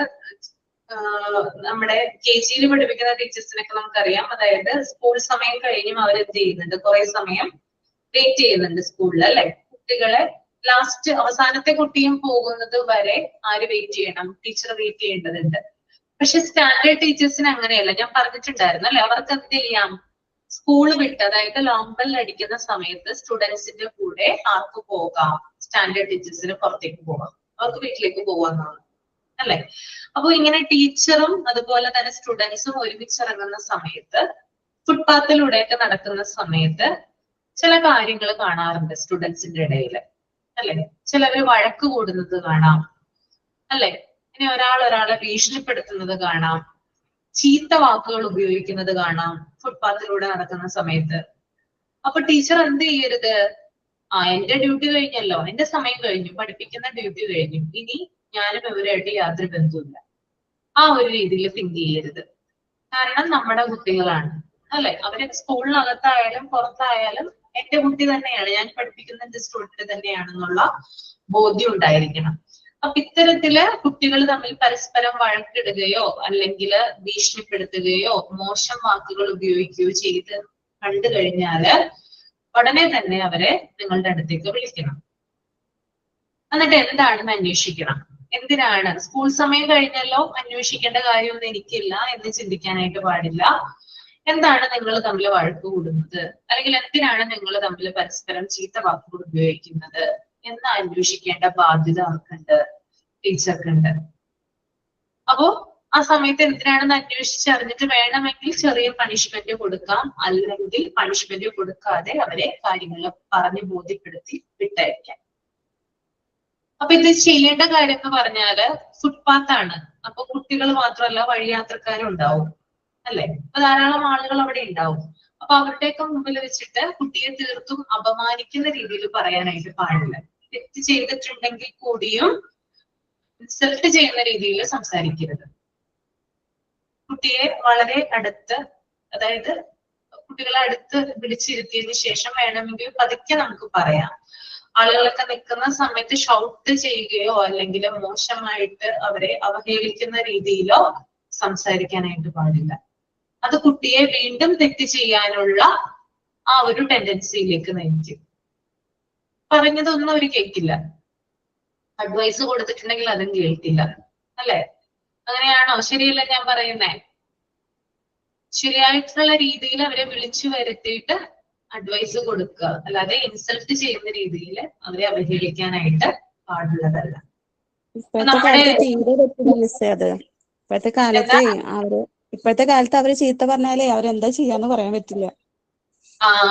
S1: നമ്മുടെ KG പഠിപ്പിക്കുന്ന ടീച്ചേഴ്സിനൊക്കെ നമുക്കറിയാം, അതായത് സ്കൂൾ സമയം കഴിഞ്ഞും അവരെന്ത് ചെയ്യുന്നുണ്ട്? കുറെ സമയം വെയിറ്റ് ചെയ്യുന്നുണ്ട് സ്കൂളിൽ അല്ലെ. കുട്ടികളെ ലാസ്റ്റ് അവസാനത്തെ കുട്ടിയും പോകുന്നത് വരെ ആര് വെയിറ്റ് ചെയ്യണം? ടീച്ചർ വെയിറ്റ് ചെയ്യേണ്ടതുണ്ട്. പക്ഷെ സ്റ്റാൻഡേർഡ് ടീച്ചേഴ്സിന് അങ്ങനെയല്ല. ഞാൻ പറഞ്ഞിട്ടുണ്ടായിരുന്നു അല്ലെ, അവർക്ക് എന്ത് ചെയ്യാം? സ്കൂള് വിട്ട്, അതായത് ലോങ് ബെൽ അടിക്കുന്ന സമയത്ത് സ്റ്റുഡൻസിന്റെ കൂടെ ആർക്ക് പോകാം? സ്റ്റാൻഡേർഡ് ടീച്ചേഴ്സിന് പുറത്തേക്ക് പോകാം, അവർക്ക് വീട്ടിലേക്ക് പോകാവുന്നതാണ് അല്ലെ. അപ്പൊ ഇങ്ങനെ ടീച്ചറും അതുപോലെ തന്നെ സ്റ്റുഡൻസും ഒരുമിച്ചിറങ്ങുന്ന സമയത്ത്, ഫുട്പാത്തിലൂടെയൊക്കെ നടക്കുന്ന സമയത്ത് ചില കാര്യങ്ങൾ കാണാറുണ്ട് സ്റ്റുഡൻസിന്റെ ഇടയിൽ അല്ലെ. ചിലവര് വഴക്ക് കൂടുന്നത് കാണാം അല്ലെ. ഇനി ഒരാളെ ഭീഷണിപ്പെടുത്തുന്നത് കാണാം, ചീത്ത വാക്കുകൾ ഉപയോഗിക്കുന്നത് കാണാം ഫുട്പാത്തിലൂടെ നടക്കുന്ന സമയത്ത്. അപ്പൊ ടീച്ചർ എന്ത് ചെയ്യരുത്? എന്റെ ഡ്യൂട്ടി കഴിഞ്ഞല്ലോ, എന്റെ സമയം കഴിഞ്ഞു, പഠിപ്പിക്കുന്ന ഡ്യൂട്ടി കഴിഞ്ഞു, ഇനി ഞാനും ഇവരായിട്ട് യാതൊരു ബന്ധവുമില്ല. ആ ഒരു രീതിയിൽ തിങ്ക് ചെയ്യരുത്. കാരണം നമ്മുടെ കുട്ടികളാണ്, അല്ലെ? അവര് സ്കൂളിനകത്തായാലും പുറത്തായാലും എന്റെ കുട്ടി തന്നെയാണ്, ഞാൻ പഠിപ്പിക്കുന്ന എന്റെ സ്റ്റുഡന്റ് തന്നെയാണെന്നുള്ള ബോധ്യം ഉണ്ടായിരിക്കണം. അപ്പൊ ഇത്തരത്തില് കുട്ടികൾ തമ്മിൽ പരസ്പരം വഴക്കിടുകയോ അല്ലെങ്കിൽ ഭീഷണിപ്പെടുത്തുകയോ മോശം വാക്കുകൾ ഉപയോഗിക്കുകയോ ചെയ്ത് കണ്ടു കഴിഞ്ഞാല് ഉടനെ തന്നെ അവരെ നിങ്ങളുടെ അടുത്തേക്ക് വിളിക്കണം. എന്നിട്ട് എന്താണെന്ന് അന്വേഷിക്കണം. എന്തിനാണ്? സ്കൂൾ സമയം കഴിഞ്ഞല്ലോ, അന്വേഷിക്കേണ്ട കാര്യമൊന്നും എനിക്കില്ല എന്ന് ചിന്തിക്കാനായിട്ട് പാടില്ല. എന്താണ് നിങ്ങൾ തമ്മിൽ വഴക്ക് കൂടുന്നത്, അല്ലെങ്കിൽ എന്തിനാണ് നിങ്ങൾ തമ്മിൽ പരസ്പരം ചീത്ത വാക്കുകൾ ഉപയോഗിക്കുന്നത് എന്ന് അന്വേഷിക്കേണ്ട ബാധ്യത ആർക്കുണ്ട്? ടീച്ചർക്കുണ്ട്. അപ്പോ ആ സമയത്ത് എന്തിനാണെന്ന് അന്വേഷിച്ചറിഞ്ഞിട്ട് വേണമെങ്കിൽ ചെറിയ പണിഷ്മെന്റ് കൊടുക്കാം, അല്ലെങ്കിൽ പണിഷ്മെന്റ് കൊടുക്കാതെ അവരെ കാര്യങ്ങൾ പറഞ്ഞ് ബോധ്യപ്പെടുത്തി വിട്ടയക്കാം. അപ്പൊ ഇത് ചെയ്യേണ്ട കാര്യം എന്ന് പറഞ്ഞാല് ഫുട്പാത്ത് ആണ്. അപ്പൊ കുട്ടികൾ മാത്രമല്ല വഴിയാത്രക്കാരും ഉണ്ടാവും, അല്ലെ? അപ്പൊ ധാരാളം ആളുകൾ അവിടെ ഉണ്ടാവും. അപ്പൊ അവരുടെയൊക്കെ മുമ്പിൽ വെച്ചിട്ട് കുട്ടിയെ തീർത്തും അപമാനിക്കുന്ന രീതിയിൽ പറയാനായിട്ട് പാടില്ല. തെറ്റ് ചെയ്തിട്ടുണ്ടെങ്കിൽ കൂടിയും ഇൻസൾട്ട് ചെയ്യുന്ന രീതിയിൽ സംസാരിക്കരുത്. കുട്ടിയെ വളരെ അടുത്ത്, അതായത് കുട്ടികളെ അടുത്ത് വിളിച്ചിരുത്തിയതിനു ശേഷം വേണമെങ്കിൽ പതുക്കെ നമുക്ക് പറയാം. ആളുകളൊക്കെ നിൽക്കുന്ന സമയത്ത് ഷൗട്ട് ചെയ്യുകയോ അല്ലെങ്കിൽ മോശമായിട്ട് അവരെ അവഹേളിക്കുന്ന രീതിയിലോ സംസാരിക്കാനായിട്ട് പാടില്ല. അത് കുട്ടിയെ വീണ്ടും തെറ്റ് ചെയ്യാനുള്ള ആ ഒരു ടെൻഡൻസിയിലേക്ക് നയിക്കും. പറഞ്ഞതൊന്നും അവർ കേൾക്കില്ല. അഡ്വൈസ് കൊടുത്തിട്ടുണ്ടെങ്കിൽ അതും കേൾക്കില്ല, അല്ലെ? അങ്ങനെയാണോ? ശരിയല്ല ഞാൻ പറയുന്നേ? ശരിയായിട്ടുള്ള രീതിയിൽ അവരെ വിളിച്ചു വരുത്തിയിട്ട് അഡ്വൈസ് കൊടുക്കുക, അല്ലാതെ ഇൻസൾട്ട് ചെയ്യുന്ന രീതിയിൽ അവരെ അവഹേളിക്കാനായിട്ട് പാടുള്ളതല്ല.
S4: ഇപ്പോഴത്തെ കാലത്ത് തീരെ പറ്റില്ല മിസ്സേ അത്. ഇപ്പോഴത്തെ കാലത്ത് അവര് ചീത്ത പറഞ്ഞാലേ അവരെന്താ ചെയ്യാന്ന് പറയാൻ പറ്റില്ല.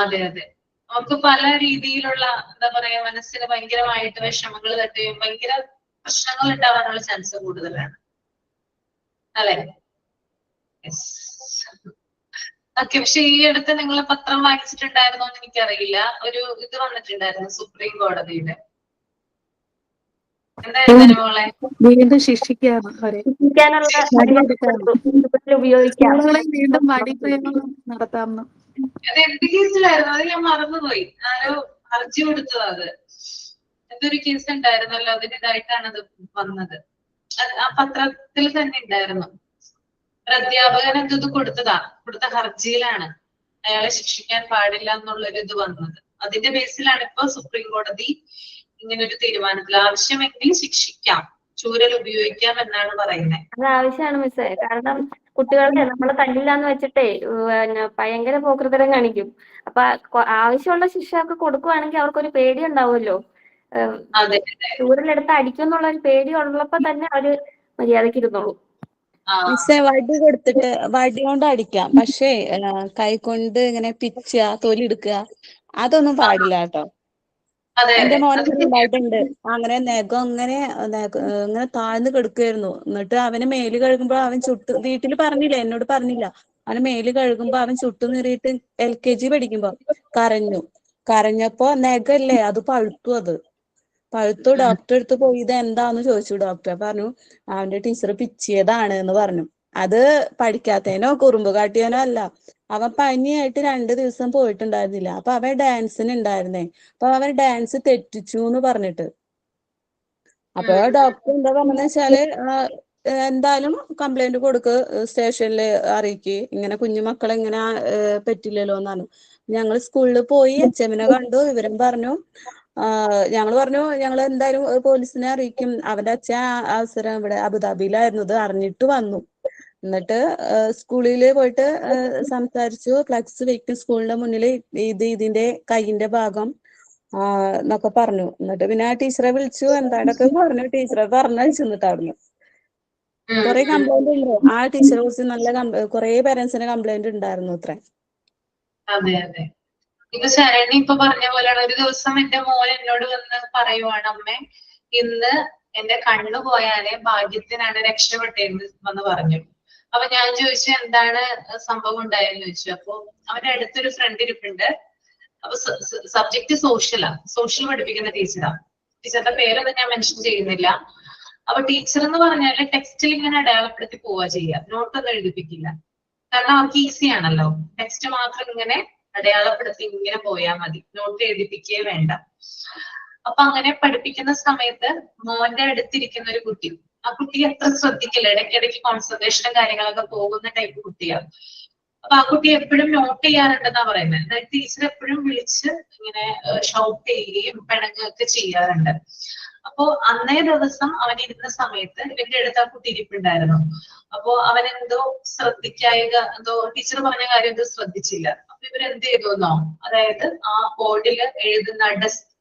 S1: അതെ അതെ. നമുക്ക് പല രീതിയിലുള്ള എന്താ പറയാ, മനസ്സിന് ഭയങ്കരമായിട്ട് വിഷമങ്ങൾ തട്ടുകയും ഭയങ്കര പ്രശ്നങ്ങൾ ഉണ്ടാവാനുള്ള ചാൻസ് കൂടുതലാണ്, അല്ലെ? ഓക്കെ. പക്ഷെ ഈ അടുത്ത് നിങ്ങൾ പത്രം വായിച്ചിട്ടുണ്ടായിരുന്നോ എന്ന് എനിക്കറിയില്ല. ഒരു ഇത് വന്നിട്ടുണ്ടായിരുന്നു സുപ്രീം കോടതിയുടെ. എന്തായിരുന്നു അനുമോളെ?
S7: വീണ്ടും ശിക്ഷിക്കാണ് അവരെ,
S3: ഉപയോഗിക്കാം.
S7: സ്കൂളുകളിൽ വീണ്ടും വടിപ്രയോഗം നടത്താമെന്ന്.
S1: അത് എന്ത് കേസിലായിരുന്നു? അത് ഞാൻ മറന്നുപോയി. ആരോ ഹർജി കൊടുത്തത്. അത് എന്തൊരു കേസ് ഉണ്ടായിരുന്നല്ലോ, അതിൻ്റെതായിട്ടാണ് അത് വന്നത്. ആ പത്രത്തിൽ തന്നെ ഉണ്ടായിരുന്നു. ഒരു അധ്യാപകൻ എന്തത് കൊടുത്ത ഹർജിയിലാണ് അയാളെ ശിക്ഷിക്കാൻ പാടില്ല എന്നുള്ളൊരു ഇത് വന്നത്. അതിന്റെ ബേസിലാണ് ഇപ്പൊ സുപ്രീം കോടതി ഇങ്ങനൊരു തീരുമാനത്തിൽ ആവശ്യമെങ്കിൽ ശിക്ഷിക്കാം, ചൂരൽ ഉപയോഗിക്കാം എന്നാണ് പറയുന്നത്.
S3: അത് ആവശ്യമാണ് മിസ്സേ. കാരണം കുട്ടികളെ നമ്മള് തല്ലില്ലാന്ന് വെച്ചിട്ടേ ഭയങ്കര പോകൃതരം കാണിക്കും. അപ്പൊ ആവശ്യമുള്ള ശിക്ഷ ഒക്കെ കൊടുക്കുവാണെങ്കിൽ അവർക്കൊരു പേടി ഉണ്ടാവുമല്ലോ. ചൂരലെടുത്ത് അടിക്കും എന്നുള്ള ഒരു പേടി ഉള്ളപ്പോ തന്നെ അവര് മര്യാദക്ക് ഇരുന്നോളൂ.
S4: മിസ്സേ, വടി കൊണ്ട് അടിക്കാം, പക്ഷേ കൈ കൊണ്ട് ഇങ്ങനെ പിച്ചുക, തൊലി എടുക്കുക അതൊന്നും പാടില്ല കേട്ടോ. എന്റെ മോനെ ഉണ്ടായിട്ടുണ്ട്. അങ്ങനെ നഖം ഇങ്ങനെ താഴ്ന്നു കിടക്കുമായിരുന്നു. എന്നിട്ട് അവന് മേല് കഴുകുമ്പോ അവൻ വീട്ടിൽ പറഞ്ഞില്ല, എന്നോട് പറഞ്ഞില്ല. അവന് മേല് കഴുകുമ്പോ അവൻ ചുട്ടു നീറിയിട്ട് LKG പഠിക്കുമ്പോ കരഞ്ഞപ്പോ നഖല്ലേ അത് പഴുത്തു. ഡോക്ടറെ അടുത്ത് പോയി ഇത് എന്താന്ന് ചോദിച്ചു. ഡോക്ടറെ പറഞ്ഞു അവന്റെ ടീച്ചർ പിച്ചിയതാണ് എന്ന് പറഞ്ഞു. അത് പഠിക്കാത്തതിനോ കുറുമ്പ് കാട്ടിയനോ അല്ല. അവൻ പനിയായിട്ട് 2 ദിവസം പോയിട്ടുണ്ടായിരുന്നില്ല. അപ്പൊ അവൻ ഡാൻസിന് ഉണ്ടായിരുന്നേ. അപ്പൊ അവൻ ഡാൻസ് തെറ്റിച്ചു എന്ന് പറഞ്ഞിട്ട്. അപ്പൊ ഡോക്ടർ എന്താ പറഞ്ഞെന്ന് വെച്ചാല് എന്തായാലും കംപ്ലൈന്റ് കൊടുക്ക്, സ്റ്റേഷനിൽ അറിയിക്ക്, ഇങ്ങനെ കുഞ്ഞുമക്കളെ ഇങ്ങനെ പറ്റില്ലല്ലോ എന്നാണ്. ഞങ്ങൾ സ്കൂളിൽ പോയി HM കണ്ടു, വിവരം പറഞ്ഞു. ഞങ്ങൾ പറഞ്ഞു ഞങ്ങൾ എന്തായാലും പോലീസിനെ അറിയിക്കും. അവന്റെ അച്ഛൻ അവസരം ഇവിടെ അബുദാബിയിലായിരുന്നു, ഇത് അറിഞ്ഞിട്ട് വന്നു. എന്നിട്ട് സ്കൂളിൽ പോയിട്ട് സംസാരിച്ചു. ഫ്ലക്സ് വെക്കും സ്കൂളിന്റെ മുന്നിൽ, ഇതിന്റെ കൈയിന്റെ ഭാഗം എന്നൊക്കെ പറഞ്ഞു. എന്നിട്ട് പിന്നെ ആ ടീച്ചറെ വിളിച്ചു, എന്താണ്ടൊക്കെ പറഞ്ഞു. ടീച്ചറെ പറഞ്ഞയച്ചു. എന്നിട്ട് അവിടുന്ന് കുറെ കംപ്ലൈന്റ് ഉണ്ട് ആ ടീച്ചറെ കുറിച്ച്. നല്ല കുറെ പേരൻസിന് കംപ്ലൈന്റ് ഉണ്ടായിരുന്നു അത്ര.
S1: അതെ അതെ. ഇപ്പൊ ശരണി ഇപ്പൊ പറഞ്ഞ പോലെയാണ്. ഒരു ദിവസം എന്റെ മോൻ എന്നോട് വന്ന് പറയുവാണ്, അമ്മേ ഇന്ന് എന്റെ കണ്ണു പോയാലേ ഭാഗ്യത്തിനാണ് രക്ഷപ്പെട്ടേന്ന് വന്ന് പറഞ്ഞു. അപ്പൊ ഞാൻ ചോദിച്ചു എന്താണ് സംഭവം ഉണ്ടായെന്ന് ചോദിച്ചു. അപ്പൊ അവന്റെ അടുത്തൊരു ഫ്രണ്ട് ഇരിപ്പുണ്ട്. അപ്പൊ സബ്ജക്ട് സോഷ്യലാ, സോഷ്യൽ പഠിപ്പിക്കുന്ന ടീച്ചറാ. ടീച്ചറുടെ പേരൊന്നും ഞാൻ മെൻഷൻ ചെയ്യുന്നില്ല. അപ്പൊ ടീച്ചർ എന്ന് പറഞ്ഞാല് ടെക്സ്റ്റിൽ ഇങ്ങനെ അടയാളപ്പെടുത്തി പോവാ ചെയ്യുക, നോട്ടൊന്നും എഴുതിപ്പിക്കില്ല. കാരണം അവർക്ക് ഈസി ആണല്ലോ, ടെക്സ്റ്റ് മാത്രം ഇങ്ങനെ അടയാളപ്പെടുത്തി ഇങ്ങനെ പോയാൽ മതി, നോട്ട് എഴുതിപ്പിക്കുകയേ വേണ്ട. അപ്പൊ അങ്ങനെ പഠിപ്പിക്കുന്ന സമയത്ത് മോന്റെ അടുത്തിരിക്കുന്ന ഒരു കുട്ടി, ആ കുട്ടി അത്ര ശ്രദ്ധിക്കില്ല, ഇടയ്ക്കിടയ്ക്ക് കോൺസെൻട്രേഷനും കാര്യങ്ങളൊക്കെ പോകുന്ന ടൈപ്പ് കുട്ടിയാണ്. അപ്പൊ ആ കുട്ടി എപ്പോഴും നോട്ട് ചെയ്യാറുണ്ടെന്നാ പറയുന്നത്. അതായത് ടീച്ചർ എപ്പോഴും വിളിച്ച് ഇങ്ങനെ ഷൗട്ട് ചെയ്യുകയും പിണങ്ങുകയൊക്കെ ചെയ്യാറുണ്ട്. അപ്പോ അന്നേ ദിവസം അവൻ ഇരുന്ന സമയത്ത് ഇവന്റെ അടുത്ത് ആ കുട്ടി ഇരിപ്പുണ്ടായിരുന്നു. അപ്പോ അവനെന്തോ ശ്രദ്ധിക്കായിക, എന്തോ ടീച്ചർ പറഞ്ഞ കാര്യം എന്തോ ശ്രദ്ധിച്ചില്ല. അപ്പൊ ഇവരെന്ത് ചെയ്തുന്നോ, അതായത് ആ ബോർഡിൽ എഴുതുന്ന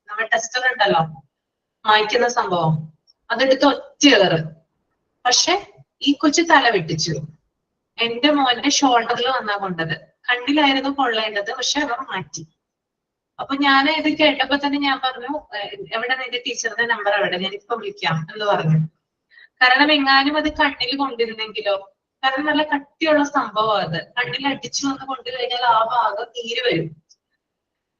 S1: നമ്മുടെ ടെസ്റ്റർ ഉണ്ടല്ലോ, മായ്ക്കുന്ന സംഭവം, അതെടുത്ത് ഒറ്റയേറ്. പക്ഷെ ഈ കൊച്ചു തല വെട്ടിച്ചു. എന്റെ മോന്റെ ഷോൾഡറിൽ വന്നാ കൊണ്ടത്, കണ്ണിലായിരുന്നു കൊള്ളേണ്ടത്, പക്ഷെ അവർ മാറ്റി. അപ്പൊ ഞാൻ ഇത് കേട്ടപ്പോ തന്നെ ഞാൻ പറഞ്ഞു, എവിടെ നിന്റെ ടീച്ചറുടെ നമ്പർ എവിടെ, ഞാൻ ഇപ്പൊ വിളിക്കാം എന്ന് പറഞ്ഞു. കാരണം എങ്ങാനും അത് കണ്ണിൽ കൊണ്ടിരുന്നെങ്കിലോ, കാരണം നല്ല കട്ടിയുള്ള സംഭവം അത്, കണ്ണിൽ അടിച്ചു വന്ന് കൊണ്ടുകഴിഞ്ഞാൽ ആ ഭാഗം നീര് വരും.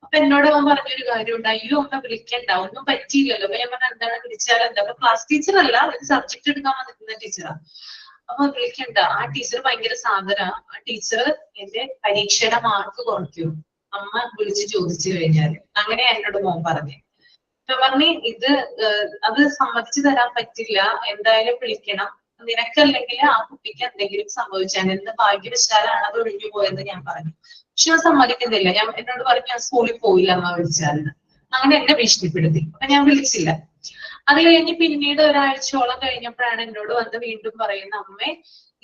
S1: അപ്പൊ എന്നോട് അവൻ പറഞ്ഞൊരു കാര്യമുണ്ട്, അയ്യോ അമ്മ വിളിക്കണ്ട, ഒന്നും പറ്റിയില്ലല്ലോ. അപ്പൊ ഞാൻ പറഞ്ഞ എന്താണ്, വിളിച്ചാൽ എന്താ? അപ്പൊ ക്ലാസ് ടീച്ചർ അല്ല, ഒരു സബ്ജക്ട് എടുക്കാൻ വന്നിരുന്ന ടീച്ചറാ. അപ്പൊ വിളിക്കണ്ട, ആ ടീച്ചർ ഭയങ്കര സാധന, ആ ടീച്ചർ എന്റെ പരീക്ഷയുടെ മാർക്ക് കുറയ്ക്കും അമ്മ വിളിച്ച് ചോദിച്ചു കഴിഞ്ഞാല്. അങ്ങനെയാ എന്നോട് മോൻ പറഞ്ഞു. അപ്പൊ പറഞ്ഞ് ഇത് അത് സമ്മതിച്ചു തരാൻ പറ്റില്ല, എന്തായാലും വിളിക്കണം, നിനക്കല്ലെങ്കിൽ ആ കുട്ടിക്ക് എന്തെങ്കിലും സംഭവിച്ചാൽ, എന്ത് ഭാഗ്യവശാലാണ് അത് ഒഴിഞ്ഞു പോയെന്ന് ഞാൻ പറഞ്ഞു. പക്ഷെ അത് സമ്മതിക്കുന്നില്ല. എന്നോട് പറഞ്ഞു ഞാൻ സ്കൂളിൽ പോയില്ല അമ്മ വിളിച്ചാലെന്ന്. അങ്ങനെ എന്നെ ഭീഷണിപ്പെടുത്തി. അപ്പൊ ഞാൻ വിളിച്ചില്ല. അത് കഴിഞ്ഞ് പിന്നീട് ഒരാഴ്ചയോളം കഴിഞ്ഞപ്പോഴാണ് എന്നോട് വന്ന് വീണ്ടും പറയുന്ന, അമ്മേ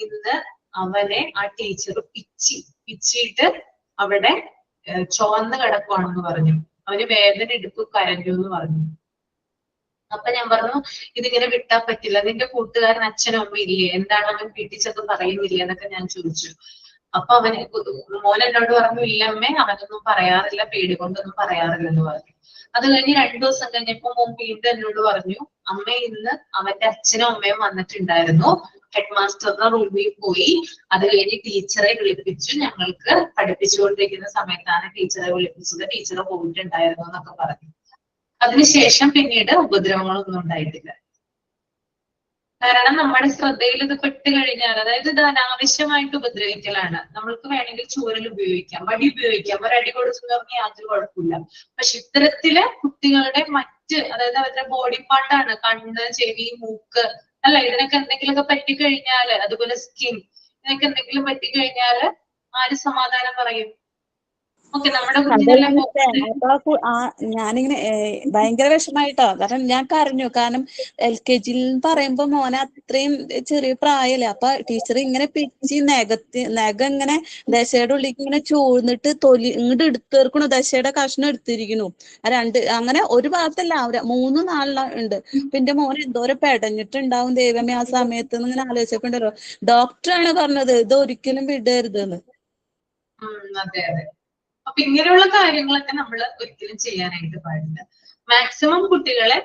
S1: ഇന്ന് അവനെ ആ ടീച്ചർ പിച്ചിട്ട് അവിടെ ചുവന്ന് കിടക്കുവാണെന്ന് പറഞ്ഞു, അവന് വേദന എടുത്തു, കരഞ്ഞു എന്ന് പറഞ്ഞു. അപ്പൊ ഞാൻ പറഞ്ഞു, ഇതിങ്ങനെ വിട്ടാൻ പറ്റില്ല, നിന്റെ കൂട്ടുകാരൻ അച്ഛനും അമ്മ ഇല്ലേ, എന്താണ് അവൻ വീട്ടിൽ ചെന്ന് പറയുന്നില്ല എന്നൊക്കെ ഞാൻ ചോദിച്ചു. അപ്പൊ മോൻ എന്നോട് പറഞ്ഞു, ഇല്ലമ്മേ അവനൊന്നും പറയാറില്ല, പേടി കൊണ്ടൊന്നും പറയാറില്ലെന്ന് പറഞ്ഞു. അത് കഴിഞ്ഞ് 2 ദിവസം കഴിഞ്ഞപ്പോ മോൻ വീണ്ടും എന്നോട് പറഞ്ഞു, അമ്മ ഇന്ന് അവന്റെ അച്ഛനും അമ്മയും വന്നിട്ടുണ്ടായിരുന്നു, ഹെഡ് മാസ്റ്ററിന്റെ റൂമിൽ പോയി, അത് കഴിഞ്ഞ് ടീച്ചറെ വിളിപ്പിച്ചു, ഞങ്ങൾക്ക് പഠിപ്പിച്ചുകൊണ്ടിരിക്കുന്ന സമയത്താണ് ടീച്ചറെ വിളിപ്പിച്ചത്, ടീച്ചറെ പോയിട്ടുണ്ടായിരുന്നു എന്നൊക്കെ പറഞ്ഞു. അതിനുശേഷം പിന്നീട് ഉപദ്രവങ്ങളൊന്നും ഉണ്ടായിട്ടില്ല. കാരണം നമ്മുടെ ശ്രദ്ധയിൽ ഇത് പെട്ട് കഴിഞ്ഞാൽ, അതായത് ഇത് അനാവശ്യമായിട്ട് ഉപദ്രവിക്കലാണ്. നമ്മൾക്ക് വേണമെങ്കിൽ ചൂരൽ ഉപയോഗിക്കാം, വടി ഉപയോഗിക്കാം, ഒരടി കൊടുത്തു പറഞ്ഞാൽ യാതൊരു കുഴപ്പമില്ല. പക്ഷെ ഇത്തരത്തില് കുട്ടികളുടെ അതായത് അവരുടെ ബോഡി പാർട്ടാണ്, കണ്ണ്, ചെവി, മൂക്ക്, അല്ല, ഇതിനൊക്കെ എന്തെങ്കിലുമൊക്കെ പറ്റിക്കഴിഞ്ഞാല്, അതുപോലെ സ്കിൻ, ഇതിനൊക്കെ എന്തെങ്കിലും പറ്റിക്കഴിഞ്ഞാല് ആര് സമാധാനം പറയും? ഓക്കെ, നമ്മുടെ കുഞ്ഞിനെല്ലാം
S4: അപ്പൊ ഞാനിങ്ങനെ ഭയങ്കര വിഷമായിട്ടോ, കാരണം ഞാൻ കരഞ്ഞു. കാരണം LKG പറയുമ്പോ മോനെ അത്രയും ചെറിയ പ്രായമല്ലേ. അപ്പൊ ടീച്ചർ ഇങ്ങനെ പിച്ചി നഖം ഇങ്ങനെ ദശയുടെ ഉള്ളിലേക്ക് ഇങ്ങനെ ചൂഴ്ന്നിട്ട് തൊലി ഇങ്ങോട്ട് എടുത്തേർക്കണു, ദശയുടെ കഷ്ണം എടുത്തിരിക്കണു. അങ്ങനെ ഒരു ഭാഗത്തല്ല, 3-4 ഉണ്ട്. പിന്നെ മോൻ എന്തോരം പെടഞ്ഞിട്ടുണ്ടാവും ദൈവമേ ആ സമയത്ത് ഇങ്ങനെ ആലോചിച്ചിട്ടുണ്ടല്ലോ. ഡോക്ടറാണ് പറഞ്ഞത് ഇത് ഒരിക്കലും വിടരുതെന്ന്.
S1: അതെ അതെ. അപ്പൊ ഇങ്ങനെയുള്ള കാര്യങ്ങളൊക്കെ നമ്മൾ ഒരിക്കലും ചെയ്യാനായിട്ട് പാടില്ല. മാക്സിമം കുട്ടികളെ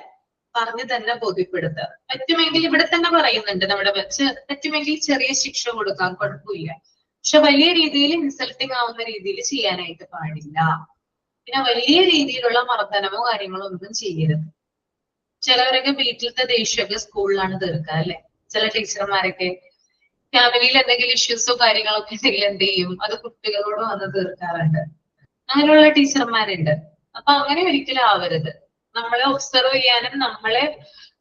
S1: പറഞ്ഞു തന്നെ ബോധ്യപ്പെടുത്തുക. പറ്റുമെങ്കിൽ ഇവിടെ തന്നെ പറയുന്നുണ്ട്, നമ്മുടെ പറ്റുമെങ്കിൽ ചെറിയ ശിക്ഷ കൊടുക്കാൻ കുഴപ്പമില്ല, പക്ഷെ വലിയ രീതിയിൽ ഇൻസൾട്ടിങ് ആവുന്ന രീതിയിൽ ചെയ്യാനായിട്ട് പാടില്ല. പിന്നെ വലിയ രീതിയിലുള്ള മർദ്ദനമോ കാര്യങ്ങളോ ഒന്നും ചെയ്യരുത്. ചിലവരൊക്കെ വീട്ടിലത്തെ ദേഷ്യമൊക്കെ സ്കൂളിലാണ് തീർക്കുക അല്ലെ. ചില ടീച്ചർമാരൊക്കെ ഫാമിലിയിൽ എന്തെങ്കിലും ഇഷ്യൂസോ കാര്യങ്ങളൊക്കെ ഉണ്ടെങ്കിൽ എന്ത് ചെയ്യും, അത് കുട്ടികളോട് വന്ന് തീർക്കാറുണ്ട്. അങ്ങനെയുള്ള ടീച്ചർമാരുണ്ട്. അപ്പൊ അങ്ങനെ ഒരിക്കലും ആവരുത്. നമ്മളെ ഒബ്സർവ് ചെയ്യാനും നമ്മളെ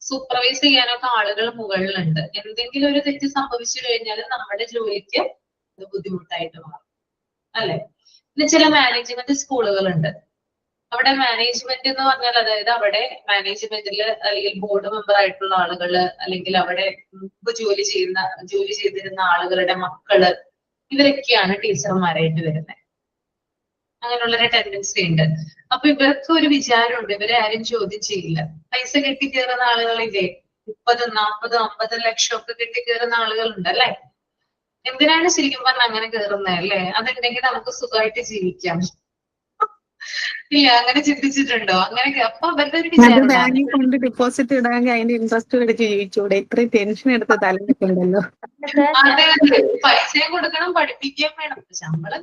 S1: സൂപ്പർവൈസ് ചെയ്യാനൊക്കെ ആളുകൾ മുകളിലുണ്ട്. എന്തെങ്കിലും ഒരു തെറ്റ് സംഭവിച്ചു കഴിഞ്ഞാൽ നമ്മുടെ ജോലിക്ക് അത് ബുദ്ധിമുട്ടായിട്ട് മാറും അല്ലെ. പിന്നെ ചില മാനേജ്മെന്റ് സ്കൂളുകളുണ്ട്. അവിടെ മാനേജ്മെന്റ് എന്ന് പറഞ്ഞാൽ, അതായത് അവിടെ മാനേജ്മെന്റിൽ അല്ലെങ്കിൽ ബോർഡ് മെമ്പർ ആയിട്ടുള്ള ആളുകള്, അല്ലെങ്കിൽ അവിടെ മുമ്പ് ജോലി ചെയ്തിരുന്ന ആളുകളുടെ മക്കള്, ഇവരൊക്കെയാണ് ടീച്ചർമാരായിട്ട് വരുന്നത്. അങ്ങനെയുള്ളൊരു ടെൻഡൻസി ഉണ്ട്. അപ്പൊ ഇവർക്ക് ഒരു വിചാരമുണ്ട്, ഇവരെ ആരും ചോദ്യം ചെയ്യില്ല. പൈസ കെട്ടിക്കേറുന്ന ആളുകളില്ലേ, 30, 40, 50 ലക്ഷം ഒക്കെ കെട്ടിക്കേറുന്ന ആളുകളുണ്ട് അല്ലെ. എന്തിനാണ് ശരിക്കും പറഞ്ഞാൽ അങ്ങനെ കയറുന്നത് അല്ലെ? അതുണ്ടെങ്കിൽ നമുക്ക് സുഖമായിട്ട് ജീവിക്കാം. ഇല്ല, അങ്ങനെ ചിന്തിച്ചിട്ടുണ്ടോ? അങ്ങനെ അപ്പൊ അവരുടെ ഒരു
S7: അത്
S1: വിചാരം ഇതാണ്.
S7: ബാങ്കിൽ കൊണ്ട് ഡിപ്പോസിറ്റ് ഇടാമെങ്കിൽ അതിന്റെ ഇൻട്രസ്റ്റ് മേടിച്ച് ജീവിച്ചൂടെ? ഇത്രയും ടെൻഷൻ എടുത്ത് തലയിലുണ്ടല്ലോ.
S1: അതെ അതെ, പൈസയും കൊടുക്കണം, പഠിപ്പിക്കുകയും വേണം. ശമ്പളം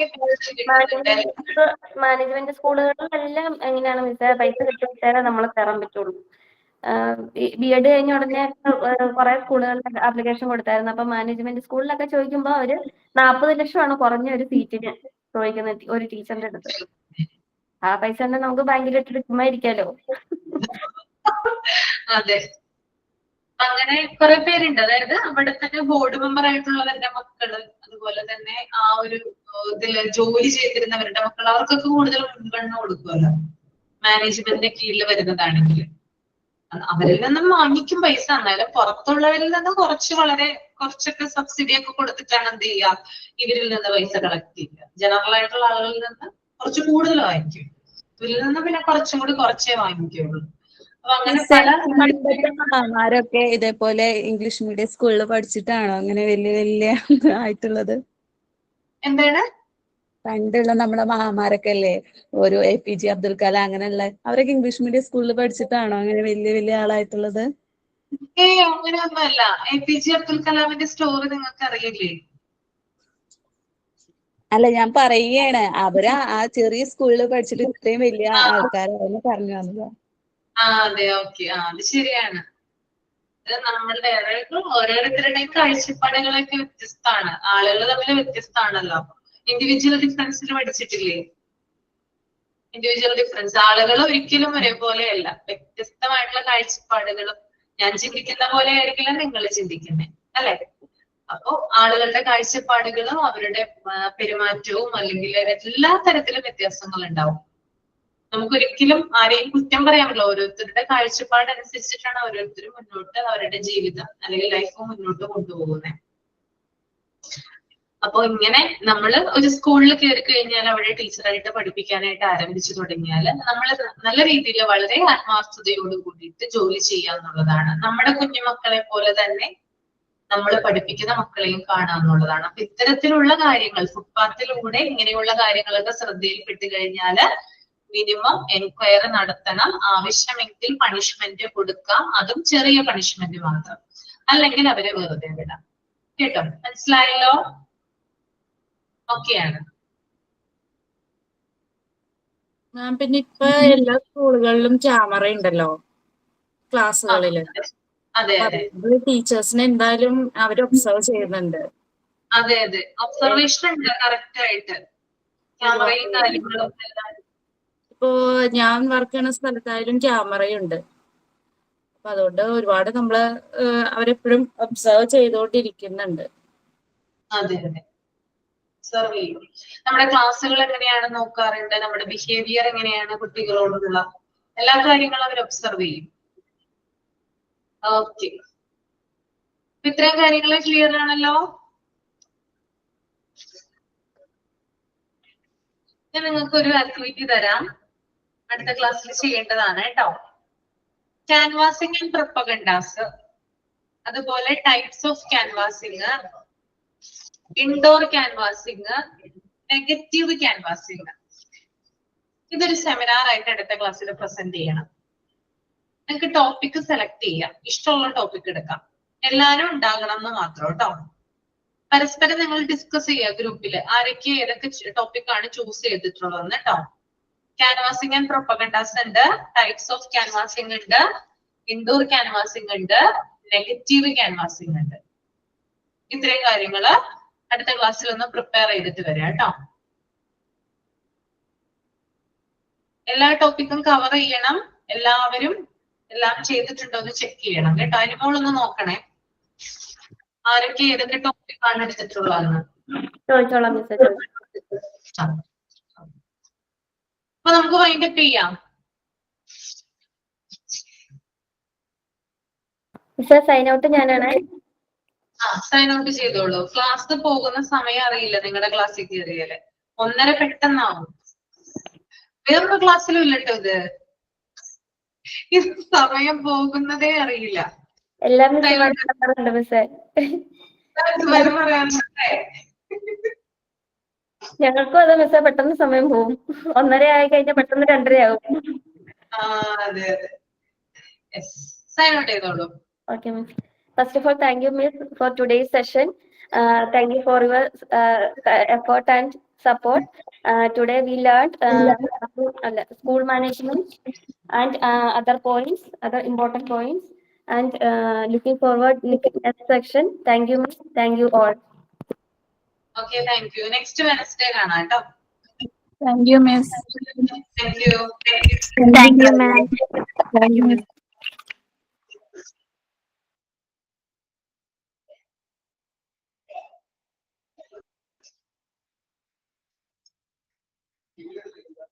S1: കിട്ടുന്നുണ്ട്.
S3: മാനേജ്മെന്റ് സ്കൂളുകളിലെല്ലാം എങ്ങനെയാണ് മിസ്സേ, പൈസ കിട്ടിയാലേ നമ്മളെ കയറാൻ പറ്റുള്ളൂ. ബി.എഡ് കഴിഞ്ഞ ഉടനെ കുറെ സ്കൂളുകളിൽ ആപ്ലിക്കേഷൻ കൊടുത്തായിരുന്നു. അപ്പൊ മാനേജ്മെന്റ് സ്കൂളിലൊക്കെ ചോദിക്കുമ്പോൾ അവര് 40 ലക്ഷമാണ് കുറഞ്ഞ ഒരു സീറ്റിന് ചോദിക്കുന്നത് ഒരു ടീച്ചറിന്റെ അടുത്ത്. ആ പൈസ തന്നെ നമുക്ക് ബാങ്കിലിട്ടിട്ട് ചുമ്മാ ഇരിക്കാലോ.
S1: അതെ, അങ്ങനെ കുറെ പേരുണ്ട്. അതായത് അവിടെ തന്നെ ബോർഡ് മെമ്പർ ആയിട്ടുള്ളവരുടെ മക്കള്, അതുപോലെ തന്നെ ആ ഒരു ഇതില് ജോലി ചെയ്തിരുന്നവരുടെ മക്കൾ, അവർക്കൊക്കെ കൂടുതൽ മുൻഗണന കൊടുക്കുമല്ലോ മാനേജ്മെന്റിന്റെ കീഴിൽ വരുന്നതാണെങ്കിൽ. അവരിൽ നിന്നും വാങ്ങിക്കും പൈസ, എന്നാലും പുറത്തുള്ളവരിൽ നിന്ന് കുറച്ചൊക്കെ സബ്സിഡി ഒക്കെ കൊടുത്തിട്ടാണ് എന്ത് ചെയ്യുക, ഇവരിൽ നിന്ന് പൈസ കളക്ട് ചെയ്യുക. ജനറൽ ആയിട്ടുള്ള ആളുകളിൽ നിന്ന് കുറച്ച് കൂടുതൽ വാങ്ങിക്കും, ഇവരിൽ നിന്ന് പിന്നെ കുറച്ചും കൂടി കുറച്ചേ വാങ്ങിക്കുള്ളൂ. അപ്പൊ അങ്ങനെ
S4: പണ്ടത്തെ മാമാരൊക്കെ ഇതേപോലെ ഇംഗ്ലീഷ് മീഡിയം സ്കൂളിൽ പഠിച്ചിട്ടാണോ അങ്ങനെ വലിയ ആയിട്ടുള്ളത്?
S1: എന്താണ്?
S4: പണ്ടുള്ള നമ്മുടെ മാമാരൊക്കെ അല്ലേ, ഒരു APJ അബ്ദുൽ കലാം അങ്ങനെയുള്ള, അവരൊക്കെ ഇംഗ്ലീഷ് മീഡിയം സ്കൂളിൽ പഠിച്ചിട്ടാണോ അങ്ങനെ വലിയ ആളായിട്ടുള്ളത്?
S1: അങ്ങനെയൊന്നുമല്ല. APJ അബ്ദുൽ കലാമിന്റെ സ്റ്റോറി നിങ്ങൾക്ക് അറിയില്ലേ?
S4: അല്ല, ഞാൻ പറയുകയാണ്, അവര് ആ ചെറിയ സ്കൂളിൽ പഠിച്ചിട്ട് ഇത്രയും വലിയ ആൾക്കാരാണെന്ന് പറഞ്ഞു വന്നത്.
S1: അതെ, ഓക്കെ, അത് ശരിയാണ്. നമ്മളുടെ ഓരോരുത്തരുടെയും കാഴ്ചപ്പാടുകളൊക്കെ വ്യത്യസ്തമാണ്, ആളുകൾ തമ്മിൽ വ്യത്യസ്തമാണല്ലോ. ഇൻഡിവിജ്വൽ ഡിഫറൻസിൽ പഠിച്ചിട്ടില്ലേ? ഇൻഡിവിജ്വൽ ഡിഫറൻസ്, ആളുകൾ ഒരിക്കലും ഒരേപോലെയല്ല, വ്യത്യസ്തമായിട്ടുള്ള കാഴ്ചപ്പാടുകളും. ഞാൻ ചിന്തിക്കുന്ന പോലെ ആയിരിക്കില്ല നിങ്ങൾ ചിന്തിക്കുന്നത്, അല്ലെ? അപ്പോ ആളുകളുടെ കാഴ്ചപ്പാടുകളും അവരുടെ പെരുമാറ്റവും അല്ലെങ്കിൽ എല്ലാ തരത്തിലും വ്യത്യാസങ്ങൾ ഉണ്ടാവും. നമുക്കൊരിക്കലും ആരെയും കുറ്റം പറയാമല്ലോ. ഓരോരുത്തരുടെ കാഴ്ചപ്പാട് അനുസരിച്ചിട്ടാണ് ഓരോരുത്തരും മുന്നോട്ട് അവരുടെ ജീവിതം അല്ലെങ്കിൽ ലൈഫ് മുന്നോട്ട് കൊണ്ടുപോകുന്നത്. അപ്പൊ ഇങ്ങനെ നമ്മൾ ഒരു സ്കൂളിൽ കയറി കഴിഞ്ഞാൽ അവിടെ ടീച്ചറായിട്ട് പഠിപ്പിക്കാനായിട്ട് ആരംഭിച്ചു തുടങ്ങിയാൽ നമ്മൾ നല്ല രീതിയിൽ വളരെ ആത്മാർത്ഥതയോട് കൂടിയിട്ട് ജോലി ചെയ്യാന്നുള്ളതാണ്. നമ്മുടെ കുഞ്ഞുമക്കളെ പോലെ തന്നെ നമ്മൾ പഠിപ്പിക്കുന്ന മക്കളെയും കാണാന്നുള്ളതാണ്. അപ്പൊ ഇത്തരത്തിലുള്ള കാര്യങ്ങൾ ഫുട്പാത്തിലൂടെ ഇങ്ങനെയുള്ള കാര്യങ്ങളൊക്കെ ശ്രദ്ധയിൽപ്പെട്ട് കഴിഞ്ഞാൽ മിനിമം എൻക്വയറി നടത്തണം. ആവശ്യമെങ്കിൽ പണിഷ്മെന്റ് കൊടുക്കാം, അതും ചെറിയ പണിഷ്മെന്റ് മാത്രം, അല്ലെങ്കിൽ അവരെ വെറുതെ വിടാം. കേട്ടോ? മനസ്സിലായല്ലോ? ഓക്കെയാണ്.
S5: പിന്നെ ഇപ്പൊ എല്ലാ സ്കൂളുകളിലും ക്യാമറ ഉണ്ടല്ലോ ക്ലാസ്സുകളില്.
S1: അതെ അതെ
S5: ടീച്ചേഴ്സിനെ എന്തായാലും അവർ ഒബ്സർവ് ചെയ്യുന്നുണ്ട്.
S1: അതെ അതെ, ഒബ്സർവേഷൻ ഉണ്ട് കറക്റ്റ് ആയിട്ട്. ക്യാമറയും കാര്യങ്ങളും എല്ലാം.
S5: ഇപ്പോ ഞാൻ വർക്ക് ചെയ്യുന്ന സ്ഥലത്തായാലും ക്യാമറയുണ്ട്. അപ്പൊ അതുകൊണ്ട് ഒരുപാട് നമ്മള് അവരെപ്പോഴും ഒബ്സർവ് ചെയ്തുകൊണ്ടിരിക്കുന്നുണ്ട്.
S1: അതെ അതെ, ഒബ്സർവ് ചെയ്യും. നമ്മുടെ ക്ലാസ്സുകൾ എങ്ങനെയാണ് നോക്കാറുണ്ട്, നമ്മുടെ ബിഹേവിയർ എങ്ങനെയാണ് കുട്ടികളോടുള്ള എല്ലാ കാര്യങ്ങളും അവർ ഒബ്സർവ് ചെയ്യും. ഓക്കെ, ഇത്രയും കാര്യങ്ങൾ ക്ലിയർ ആണല്ലോ? ഞാൻ നിങ്ങൾക്ക് ഒരു ആക്ടിവിറ്റി തരാം, അടുത്ത ക്ലാസ്സിൽ ചെയ്യേണ്ടതാണ് കേട്ടോ. ക്യാൻവാസിംഗ് ആൻഡ് പ്രൊപ്പഗണ്ടാസ്, അതുപോലെ types of canvassing, indoor canvassing, negative canvassing. ഇതൊരു സെമിനാർ ആയിട്ട് അടുത്ത ക്ലാസ്സിൽ പ്രസന്റ് ചെയ്യണം. നിങ്ങൾക്ക് ടോപ്പിക് സെലക്ട് ചെയ്യാം, ഇഷ്ടമുള്ള ടോപ്പിക് എടുക്കാം. എല്ലാവരും ഉണ്ടാകണം എന്ന് മാത്രം കേട്ടോ. പരസ്പരം നിങ്ങൾ ഡിസ്കസ് ചെയ്യുക ഗ്രൂപ്പില്, ആരൊക്കെ ഏതൊക്കെ ടോപ്പിക് ആണ് ചൂസ് ചെയ്തിട്ടുള്ളതെന്ന് കേട്ടോ. ക്യാൻവാസിംഗ് ആൻഡ് പ്രൊപ്പഗണ്ടാസ് ഉണ്ട്, ടൈപ്സ് ഓഫ് ക്യാൻവാസിംഗ് ഉണ്ട്, ഇൻഡോർ ക്യാൻവാസിംഗ് ഉണ്ട്, നെഗറ്റീവ് ക്യാൻവാസിംഗ് ഉണ്ട്. ഇത്രയും കാര്യങ്ങള് അടുത്ത ക്ലാസ്സിൽ ഒന്ന് പ്രിപ്പയർ ചെയ്തിട്ട് വരാം കേട്ടോ. എല്ലാ ടോപ്പിക്കും കവർ ചെയ്യണം. എല്ലാവരും എല്ലാം ചെയ്തിട്ടുണ്ടോ എന്ന് ചെക്ക് ചെയ്യണം കേട്ടോ. അനുമോളൊന്ന് നോക്കണേ, ആരൊക്കെ ഏതൊക്കെ ടോപ്പിക്കാണ് എടുത്തിട്ടുള്ളതെന്ന്.
S3: ചോദിച്ചോളാം മിസ്സേ.
S1: അപ്പൊ നമുക്ക് വൈൻഡപ്പ് ചെയ്യാം.
S3: മിസ്സേ സൈൻ ഔട്ട് ഞാനാണ്.
S1: സൈൻ ഔട്ട് ചെയ്തോളൂ. ക്ലാസ് പോകുന്ന സമയം അറിയില്ല, നിങ്ങളുടെ ക്ലാസ്സിൽ കയറിയാല് 1:30 പെട്ടെന്നാവും. വേറൊരു ക്ലാസ്സിലും ഇല്ലട്ടോ ഇത് സമയം പോകുന്നതേ അറിയില്ല.
S3: എല്ലാ മിസ്സുമാരും മിസ്സേ. ഞങ്ങൾക്കും അത് മിസ്സേ പെട്ടെന്ന് സമയം പോവും. 1:30 ആയി കഴിഞ്ഞാൽ പെട്ടെന്ന് 2:30 ആവും.
S1: അതെ അതെ. സൈൻ ഔട്ട് ചെയ്തോളൂ.
S3: Okay, miss. First of all, thank you, miss, for today's session. Thank you for your effort and support. Today we learned school management and other points, other important points. And looking forward next section. Thank you, miss. Thank you all.
S1: Okay, thank you. Next Wednesday കാണാം കേട്ടോ.
S7: Thank you, miss.
S1: Thank you.
S6: Thank you, ma'am.
S7: Thank you, miss.